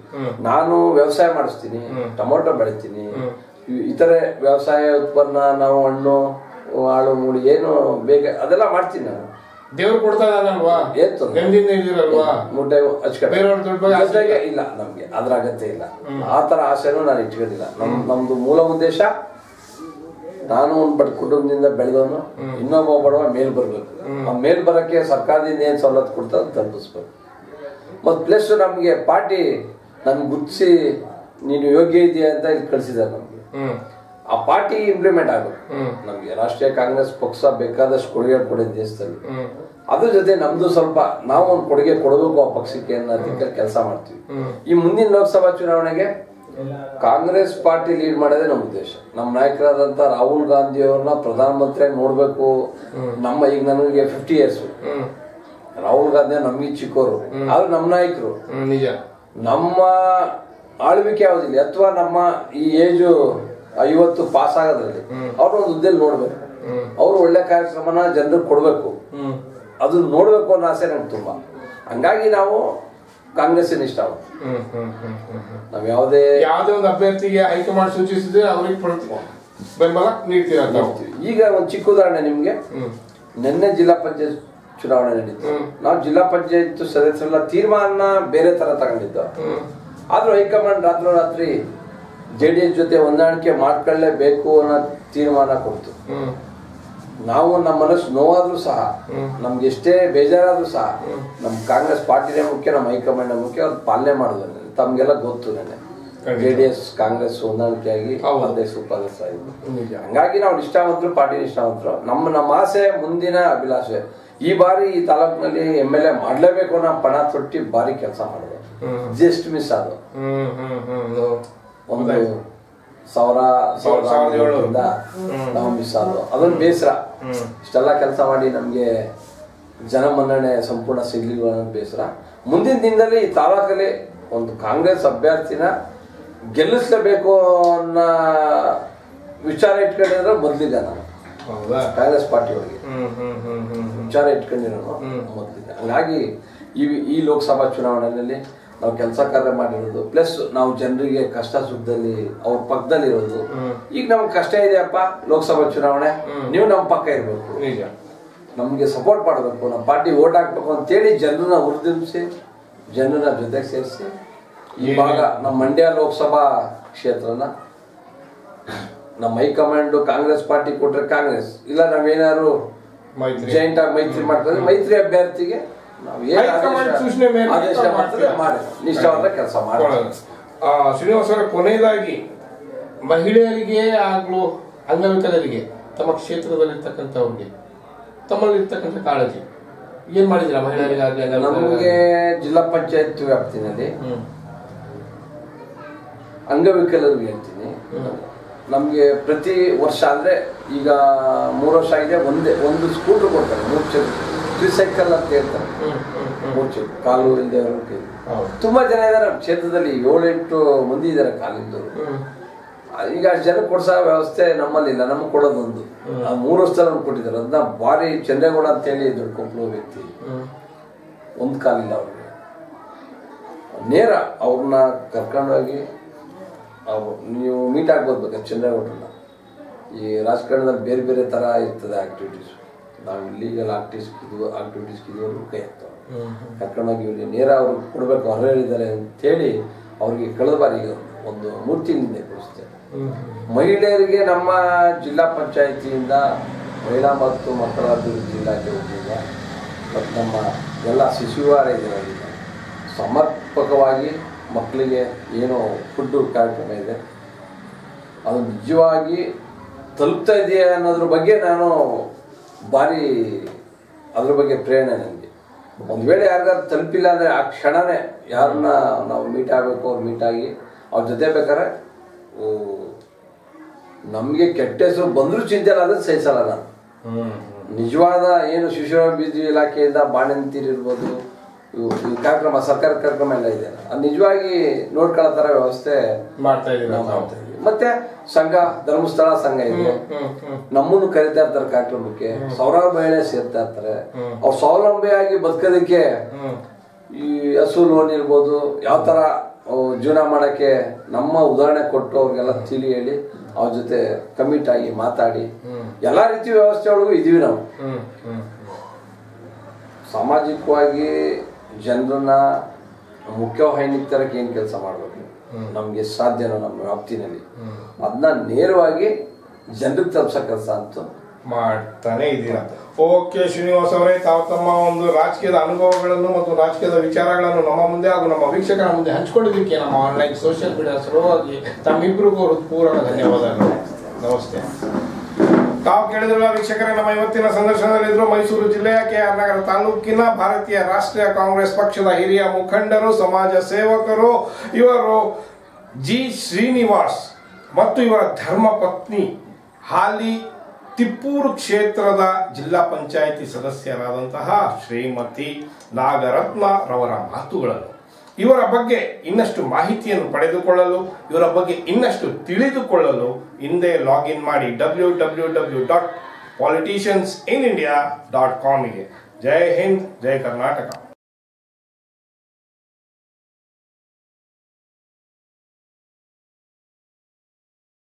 ನಾನು ವ್ಯವಸಾಯ ಮಾಡಿಸ್ತೀನಿ, ಟೊಮೊಟೊ ಬೆಳಿತೀನಿ, ಇತರೆ ವ್ಯವಸಾಯ ಉತ್ಪನ್ನ ನಾವು ಹಣ್ಣು ಹಾಳು ಮೂಡಿ ಏನು ಬೇಗ ಅದೆಲ್ಲ ಮಾಡ್ತೀನಿ ನಾನು. ದೇವ್ರು ಕೊಡ್ತಾ ಇದಾರಲ್ವಾ, ಮುಡ್ಡೆ ಜೊತೆಗೆ ಇಲ್ಲ, ನಮ್ಗೆ ಅದ್ರ ಅಗತ್ಯ ಇಲ್ಲ. ಆ ತರ ಆಸೆನೂ ನಾನು ಇಟ್ಕೊಂಡಿಲ್ಲ. ನಮ್ದು ಮೂಲ ಉದ್ದೇಶ, ನಾನು ಒಂದು ಬಡ ಕುಟುಂಬದಿಂದ ಬೆಳೆದವನು, ಇನ್ನೊಬ್ಬ ಬಡವ ಮೇಲ್ ಬರ್ಬೇಕು. ಆ ಮೇಲ್ ಬರಕ್ಕೆ ಸರ್ಕಾರದಿಂದ ಏನ್ ಸವಲತ್ತು ಕೊಡ್ತಾ ಅದು ತಲುಪಿಸ್ಬೇಕು. ಮತ್ ಪ್ಲಸ್ ನಮ್ಗೆ ಪಾರ್ಟಿ ನನ್ ಗುರ್ತಿಸಿ ನೀನು ಯೋಗ್ಯ ಇದೆಯಾ ಅಂತ ಇಲ್ಲಿ ಕಳ್ಸಿದ್ದಾರೆ ನಮ್ಗೆ. ಆ ಪಾರ್ಟಿ ಇಂಪ್ಲಿಮೆಂಟ್ ಆಗಬೇಕು. ನಮ್ಗೆ ರಾಷ್ಟ್ರೀಯ ಕಾಂಗ್ರೆಸ್ ಪಕ್ಷ ಬೇಕಾದಷ್ಟು ಕೊಡುಗೆ ಕೊಡಿದೆ ದೇಶದಲ್ಲಿ. ಅದ್ರ ಜೊತೆ ನಮ್ದು ಸ್ವಲ್ಪ ನಾವು ಒಂದು ಕೊಡುಗೆ ಕೊಡಬೇಕು ಆ ಪಕ್ಷಕ್ಕೆ ಅನ್ನೋದಕ್ಕೆ ಕೆಲಸ ಮಾಡ್ತೀವಿ. ಈ ಮುಂದಿನ ಲೋಕಸಭಾ ಚುನಾವಣೆಗೆ ಕಾಂಗ್ರೆಸ್ ಪಾರ್ಟಿ ಲೀಡ್ ಮಾಡೋದೇ ನಮ್ಮ ಉದ್ದೇಶ. ನಮ್ಮ ನಾಯಕರಾದಂತ ರಾಹುಲ್ ಗಾಂಧಿ ಅವ್ರನ್ನ ಪ್ರಧಾನಮಂತ್ರಿಯಾಗಿ ನೋಡ್ಬೇಕು. ನಮ್ಮ ಈಗ ನನಗೆ 50 years, ರಾಹುಲ್ ಗಾಂಧಿ ನಮ್ಗೆ ಚಿಕ್ಕವರು, ಆದ್ರೆ ನಮ್ಮ ನಾಯಕರು. ನಮ್ಮ ಆಳ್ವಿಕೆ ಯಾವುದಿಲ್ಲ ಅಥವಾ ನಮ್ಮ ಈ ಏಜು 50 ಪಾಸ್ ಆಗೋದ್ರಲ್ಲಿ ಅವ್ರನ್ನೊಂದು ಹುದ್ದೆಯಲ್ಲಿ ನೋಡ್ಬೇಕು. ಅವ್ರು ಒಳ್ಳೆ ಕಾರ್ಯಕ್ರಮನ ಜನರಿಗೆ ಕೊಡ್ಬೇಕು, ಅದನ್ನ ನೋಡ್ಬೇಕು ಅನ್ನೋ ಆಸೆ ನಮ್ಗೆ ತುಂಬಾ. ಹಂಗಾಗಿ ನಾವು ಕಾಂಗ್ರೆಸ್ಸಿನ ಇಷ್ಟ. ನಾವ್ ಯಾವುದೇ ಒಂದು ಅಭ್ಯರ್ಥಿಗೆ ಹೈಕಮಾಂಡ್ ಸೂಚಿಸಿದ್ರೆ ಅವ್ರಿಗೆ ಬೆಂಬಲ ನೀಡ್ತೀವಿ. ಈಗ ಒಂದು ಚಿಕ್ಕ ಉದಾಹರಣೆ ನಿಮ್ಗೆ, ನಿನ್ನೆ ಜಿಲ್ಲಾ ಪಂಚಾಯತ್ ಚುನಾವಣೆ ನಡೀತು. ನಾವು ಜಿಲ್ಲಾ ಪಂಚಾಯತ್ ಸದಸ್ಯರೆಲ್ಲ ತೀರ್ಮಾನ ಬೇರೆ ತರ ತಗೊಂಡಿದ್ದು. ಆದ್ರೂ ಹೈಕಮಾಂಡ್ ರಾತ್ರಿ JDS ಜೊತೆ ಹೊಂದಾಣಿಕೆ ಮಾಡ್ಕೊಳ್ಳೇಬೇಕು ಅನ್ನೋ ತೀರ್ಮಾನ ಕೊಡ್ತು. ನಾವು ನಮ್ಮ ಮನಸ್ಸು ನೋವಾದ್ರೂ ಸಹ, ನಮ್ಗೆ ಎಷ್ಟೇ ಬೇಜಾರಾದ್ರೂ ಸಹ, ನಮ್ ಕಾಂಗ್ರೆಸ್ ಪಾರ್ಟಿನೇ ಮುಖ್ಯ, ನಮ್ಮ ಹೈಕಮಾಂಡ್ ಮುಖ್ಯ. ಅವ್ರು ಪಾಲನೆ ಮಾಡಿದ್ರು. ತಮ್ಗೆಲ್ಲ ಗೊತ್ತು, ನೆನ್ನೆ JDS ಕಾಂಗ್ರೆಸ್ ಹೊಂದಾಣಿಕೆಯಾಗಿ ಅಧ್ಯಕ್ಷ ಉಪಾಧ್ಯಕ್ಷ ಆಯಿತು. ಹಂಗಾಗಿ ನಾವು ನಿಷ್ಠಾವಂತರು, ಪಾರ್ಟಿ ನಿಷ್ಠಾವಂತರು. ನಮ್ಮ ಆಸೆ, ಮುಂದಿನ ಅಭಿಲಾಷೆ, ಈ ಬಾರಿ ಈ ತಾಲೂಕಿನಲ್ಲಿ MLA ಮಾಡ್ಲೇಬೇಕು ಅನ್ನೋ ಪಣ ತೊಟ್ಟಿ ಬಾರಿ ಕೆಲಸ ಮಾಡಿದೆ. ಜಸ್ಟ್ ಮಿಸ್ ಆದ ಒಂದು 1700 ನಾವು ಮಿಸ್ ಆದ್ವು. ಅದೊಂದು ಬೇಸರ. ಇಷ್ಟೆಲ್ಲ ಕೆಲಸ ಮಾಡಿ ನಮ್ಗೆ ಜನಮನ್ನಣೆ ಸಂಪೂರ್ಣ ಸಿಗ್ಲಿಲ್ಲ ಅನ್ನೋ ಬೇಸರ. ಮುಂದಿನ ದಿನದಲ್ಲಿ ಈ ತಾಲೂಕಲ್ಲಿ ಒಂದು ಕಾಂಗ್ರೆಸ್ ಅಭ್ಯರ್ಥಿನ ಗೆಲ್ಲಿಸ್ಲೇಬೇಕು ಅನ್ನೋ ವಿಚಾರ ಇಟ್ಕೊಂಡಿದ್ರೆ ಮೊದ್ಲಿದ್ದೆ ನಾನು ಕಾಂಗ್ರೆಸ್ ಪಾರ್ಟಿ ಒಳಗೆ ವಿಚಾರ ಇಟ್ಕೊಂಡಿರೋನು ಮೊದ್ಲಿದ್ದೆ. ಹಂಗಾಗಿ ಈ ಲೋಕಸಭಾ ಚುನಾವಣೆಯಲ್ಲಿ ನಾವು ಕೆಲಸ ಕಾರ್ಯ ಮಾಡಿರೋದು, ಪ್ಲಸ್ ನಾವು ಜನರಿಗೆ ಕಷ್ಟ ಸುಖದಲ್ಲಿ ಅವ್ರ ಪಕ್ಕದಲ್ಲಿರೋದು. ಈಗ ನಮ್ಗೆ ಕಷ್ಟ ಇದೆಯಪ್ಪ ಲೋಕಸಭಾ ಚುನಾವಣೆ, ನೀವು ನಮ್ಮ ಪಕ್ಕ ಇರ್ಬೇಕು, ನಮ್ಗೆ ಸಪೋರ್ಟ್ ಮಾಡಬೇಕು, ನಮ್ಮ ಪಾರ್ಟಿ ಓಟ್ ಹಾಕ್ಬೇಕು ಅಂತೇಳಿ ಜನರನ್ನ ಹುರಿದುಂಬಿಸಿ ಜನರನ್ನ ಜೊತೆಗೆ ಸೇರಿಸಿ ಈ ಭಾಗ ನಮ್ಮ ಮಂಡ್ಯ ಲೋಕಸಭಾ ಕ್ಷೇತ್ರನ ನಮ್ಮ ಹೈಕಮಾಂಡ್ ಕಾಂಗ್ರೆಸ್ ಪಾರ್ಟಿ ಕೊಟ್ರೆ ಕಾಂಗ್ರೆಸ್, ಇಲ್ಲ ನಾವೇನಾದ್ರು ಜಾಯಿಂಟ್ ಆಗಿ ಮೈತ್ರಿ ಮಾಡ್ತಾರೆ, ಮೈತ್ರಿ ಅಭ್ಯರ್ಥಿಗೆ ನಿಷ್ಠಾವಂತ ಕೆಲಸ ಮಾಡೋದು. ಶ್ರೀನಿವಾಸ ಅವರ, ಕೊನೆಯದಾಗಿ ಮಹಿಳೆಯರಿಗೆ ಹಾಗೂ ಅಂಗವಿಕಲರಿಗೆ ತಮ್ಮ ಕ್ಷೇತ್ರದಲ್ಲಿರ್ತಕ್ಕಂಥವ್ರಿಗೆ ತಮ್ಮಲ್ಲಿರ್ತಕ್ಕಂಥ ಕಾಳಜಿ ಏನ್ ಮಾಡಿದಿರ ಮಹಿಳೆಯರಿಗಾಗಿ? ನಮಗೆ ಜಿಲ್ಲಾ ಪಂಚಾಯತ್ ವ್ಯಾಪ್ತಿನಲ್ಲಿ ಅಂಗವಿಕಲರಿಗೆ ಹೇಳ್ತೀನಿ, ನಮ್ಗೆ ಪ್ರತಿ ವರ್ಷ ಅಂದ್ರೆ ಈಗ 3 ವರ್ಷ ಆಗಿದೆ, ಒಂದು ಸ್ಕೂಟರ್ ಕೊಡ್ತಾರೆ, 3 ಟ್ರಿಸೈಕಲ್ ಅಂತ ಹೇಳ್ತಾರೆ, 3 ಕಾಲು ಇಲ್ಲದೆ ತುಂಬಾ ಜನ ಇದಾರೆ ಕ್ಷೇತ್ರದಲ್ಲಿ. 7-8 ಮಂದಿ ಇದಾರೆ ಕಾಲಿದ್ದವರು. ಈಗ ಅಷ್ಟು ಜನ ಕೊಡ್ಸೋ ವ್ಯವಸ್ಥೆ ನಮ್ಮಲ್ಲಿ ಇಲ್ಲ. ನಮ್ಗೆ ಕೊಡೋದೊಂದು 3 ವರ್ಷದಲ್ಲಿ ನಮ್ಗೆ ಕೊಟ್ಟಿದ್ದಾರೆ. ಅದನ್ನ ಬಾರಿ ಚಂದ್ರೇಗೌಡ ಅಂತ ಹೇಳಿ ದೊಡ್ಡ ವ್ಯಕ್ತಿ, ಒಂದು ಕಾಲಿಲ್ಲ ಅವ್ರಿಗೆ. ನೇರ ಅವ್ರನ್ನ ಕರ್ಕೊಂಡೋಗಿ ನೀವು ಮೀಟ್ ಆಗ್ಬೋದು ಚಂದ್ರೇಗೌಡರನ್ನ. ಈ ರಾಜಕಾರಣದಲ್ಲಿ ಬೇರೆ ಬೇರೆ ತರ ಇರ್ತದೆ ಆಕ್ಟಿವಿಟೀಸ್. ನಾವು ಲೀಗಲ್ ಆಕ್ಟಿವಿಟೀಸ್ಗೆ ಇದುವರೆಗೂ ಕೈ ಹಾಕ್ತಾವೆ. ಕರ್ಕೊಂಡೋಗಿ ಇವ್ರಿಗೆ ನೇರ ಅವ್ರಿಗೆ ಕೊಡಬೇಕು, ಅರ್ಹರಿದ್ದಾರೆ ಅಂತೇಳಿ ಅವ್ರಿಗೆ ಕಳೆದ ಬಾರಿ ಒಂದು 3 ತಿಂಗಳಿಂದ ಕೊಡಿಸ್ತೇವೆ. ಮಹಿಳೆಯರಿಗೆ ನಮ್ಮ ಜಿಲ್ಲಾ ಪಂಚಾಯಿತಿಯಿಂದ ಮಹಿಳಾ ಮತ್ತು ಮಕ್ಕಳ ಅಭಿವೃದ್ಧಿ ಇಲಾಖೆ ವತಿಯಿಂದ ಮತ್ತು ನಮ್ಮ ಎಲ್ಲ ಶಿಶುವಾರ ಇದರಲ್ಲಿ ಸಮರ್ಪಕವಾಗಿ ಮಕ್ಕಳಿಗೆ ಏನೋ ಫುಡ್ಡು ಕಾರ್ಯಕ್ರಮ ಇದೆ, ಅದು ನಿಜವಾಗಿ ತಲುಪ್ತಾ ಇದೆಯಾ ಅನ್ನೋದ್ರ ಬಗ್ಗೆ ನಾನು ಭಾರಿ ಅದ್ರ ಬಗ್ಗೆ ಪ್ರೇರಣೆ ನನಗೆ. ಒಂದು ವೇಳೆ ಯಾರಿಗಾರು ತಲುಪಿಲ್ಲ ಅಂದರೆ ಆ ಕ್ಷಣನೇ ಯಾರನ್ನ ನಾವು ಮೀಟ್ ಆಗಬೇಕು, ಅವ್ರು ಮೀಟ್ ಆಗಿ ಅವ್ರ ಜೊತೆ ಬೇಕಾದ್ರೆ ನಮಗೆ ಕೆಟ್ಟ ಹೆಸರು ಬಂದರೂ ಚಿಂತೆ ಇಲ್ಲ, ಅದನ್ನು ಸಹಿಸಲ್ಲ ನಾನು. ನಿಜವಾದ ಏನು ಶಿಶುಅಭಿವೃದ್ಧಿ ಇಲಾಖೆಯಿಂದ ಬಾಣಂತಿಯರು ಇರ್ಬೋದು, ಈ ಕಾರ್ಯಕ್ರಮ ಸರ್ಕಾರಿ ಕಾರ್ಯಕ್ರಮ ಎಲ್ಲ ಇದೆ, ಅದು ನಿಜವಾಗಿ ನೋಡ್ಕೊಳ್ಳೋ ತರ ವ್ಯವಸ್ಥೆ ಮಾಡ್ತಾ ಇದೀವಿ. ಮತ್ತೆ ಸಂಘ ಧರ್ಮಸ್ಥಳ ಸಂಘ ಇದೆ, ನಮ್ಮನ್ನು ಕರಿತಾ ಇರ್ತಾರೆ ಕಾರ್ಯಕ್ರಮಕ್ಕೆ, ಸಾವಿರಾರು ಮಹಿಳೆ ಸೇರ್ತಾ ಇರ್ತಾರೆ. ಅವ್ರು ಸ್ವಾವಲಂಬಿಯಾಗಿ ಬದುಕೋದಕ್ಕೆ ಈ ಹಸು ಲೋನ್ ಇರ್ಬೋದು, ಯಾವ ತರ ಜೀವನ ಮಾಡಕ್ಕೆ ನಮ್ಮ ಉದಾಹರಣೆ ಕೊಟ್ಟು ಅವ್ರಿಗೆಲ್ಲ ತಿಳಿ ಹೇಳಿ ಅವ್ರ ಜೊತೆ ಕಮಿಟ್ ಆಗಿ ಮಾತಾಡಿ ಎಲ್ಲಾ ರೀತಿ ವ್ಯವಸ್ಥೆ ಒಳಗೂ ಇದೀವಿ ನಾವು. ಸಾಮಾಜಿಕವಾಗಿ ಜನರನ್ನ ಮುಖ್ಯವಾಹಿನಿಗೆ ತರಕ್ಕೆ ಏನ್ ಕೆಲಸ ಮಾಡ್ಬೇಕು, ನಮ್ಗೆ ಸಾಧ್ಯನೋ ನಮ್ಮ ವ್ಯಾಪ್ತಿನಲ್ಲಿ ಅದನ್ನ ನೇರವಾಗಿ ಜನರಿಗೆ ತಲುಪಿಸೋ ಕೆಲಸ ಅಂತೂ ಮಾಡ್ತಾನೆ ಇದ್ದೀರಾ. ಓಕೆ ಶ್ರೀನಿವಾಸ್ ಅವರೇ, ತಾವು ತಮ್ಮ ಒಂದು ರಾಜಕೀಯದ ಅನುಭವಗಳನ್ನು ಮತ್ತು ರಾಜಕೀಯದ ವಿಚಾರಗಳನ್ನು ನಮ್ಮ ಮುಂದೆ ಹಾಗೂ ನಮ್ಮ ವೀಕ್ಷಕರ ಮುಂದೆ ಹಂಚಿಕೊಂಡಿದ್ದಕ್ಕೆ ನಮ್ಮ ಆನ್ಲೈನ್ ಸೋಷಿಯಲ್ ಮೀಡಿಯಾ ಸಲುವಾಗಿ ತಮ್ಮಿಬ್ಬರಿಗೂ ಹೃತ್ಪೂರ್ವಕ ಧನ್ಯವಾದಗಳು. ನಮಸ್ತೆ. ತಾವು ಕೇಳಿದ್ರಲ್ಲ ವೀಕ್ಷಕರೇ, ನಮ್ಮ ಇವತ್ತಿನ ಸಂದರ್ಶನದಲ್ಲಿದ್ರು ಮೈಸೂರು ಜಿಲ್ಲೆಯ KR ನಗರ ತಾಲೂಕಿನ ಭಾರತೀಯ ರಾಷ್ಟ್ರೀಯ ಕಾಂಗ್ರೆಸ್ ಪಕ್ಷದ ಹಿರಿಯ ಮುಖಂಡರು, ಸಮಾಜ ಸೇವಕರು, ಇವರು ಜಿ ಶ್ರೀನಿವಾಸ್ ಮತ್ತು ಇವರ ಧರ್ಮಪತ್ನಿ ಹಾಲಿ ತಿಪ್ಪೂರು ಕ್ಷೇತ್ರದ ಜಿಲ್ಲಾ ಪಂಚಾಯಿತಿ ಸದಸ್ಯರಾದಂತಹ ಶ್ರೀಮತಿ ನಾಗರತ್ನ ರವರ ಮಾತುಗಳನ್ನು, ಇವರ ಬಗ್ಗೆ ಇನ್ನಷ್ಟು ಮಾಹಿತಿಯನ್ನು ಪಡೆದುಕೊಳ್ಳಲು, ಇವರ ಬಗ್ಗೆ ಇನ್ನಷ್ಟು ತಿಳಿದುಕೊಳ್ಳಲು ಹಿಂದೆ ಲಾಗಿನ್ ಮಾಡಿ www.politiciansinindia.com ಗೆ. ಜೈ ಹಿಂದ್, ಜೈ ಕರ್ನಾಟಕ.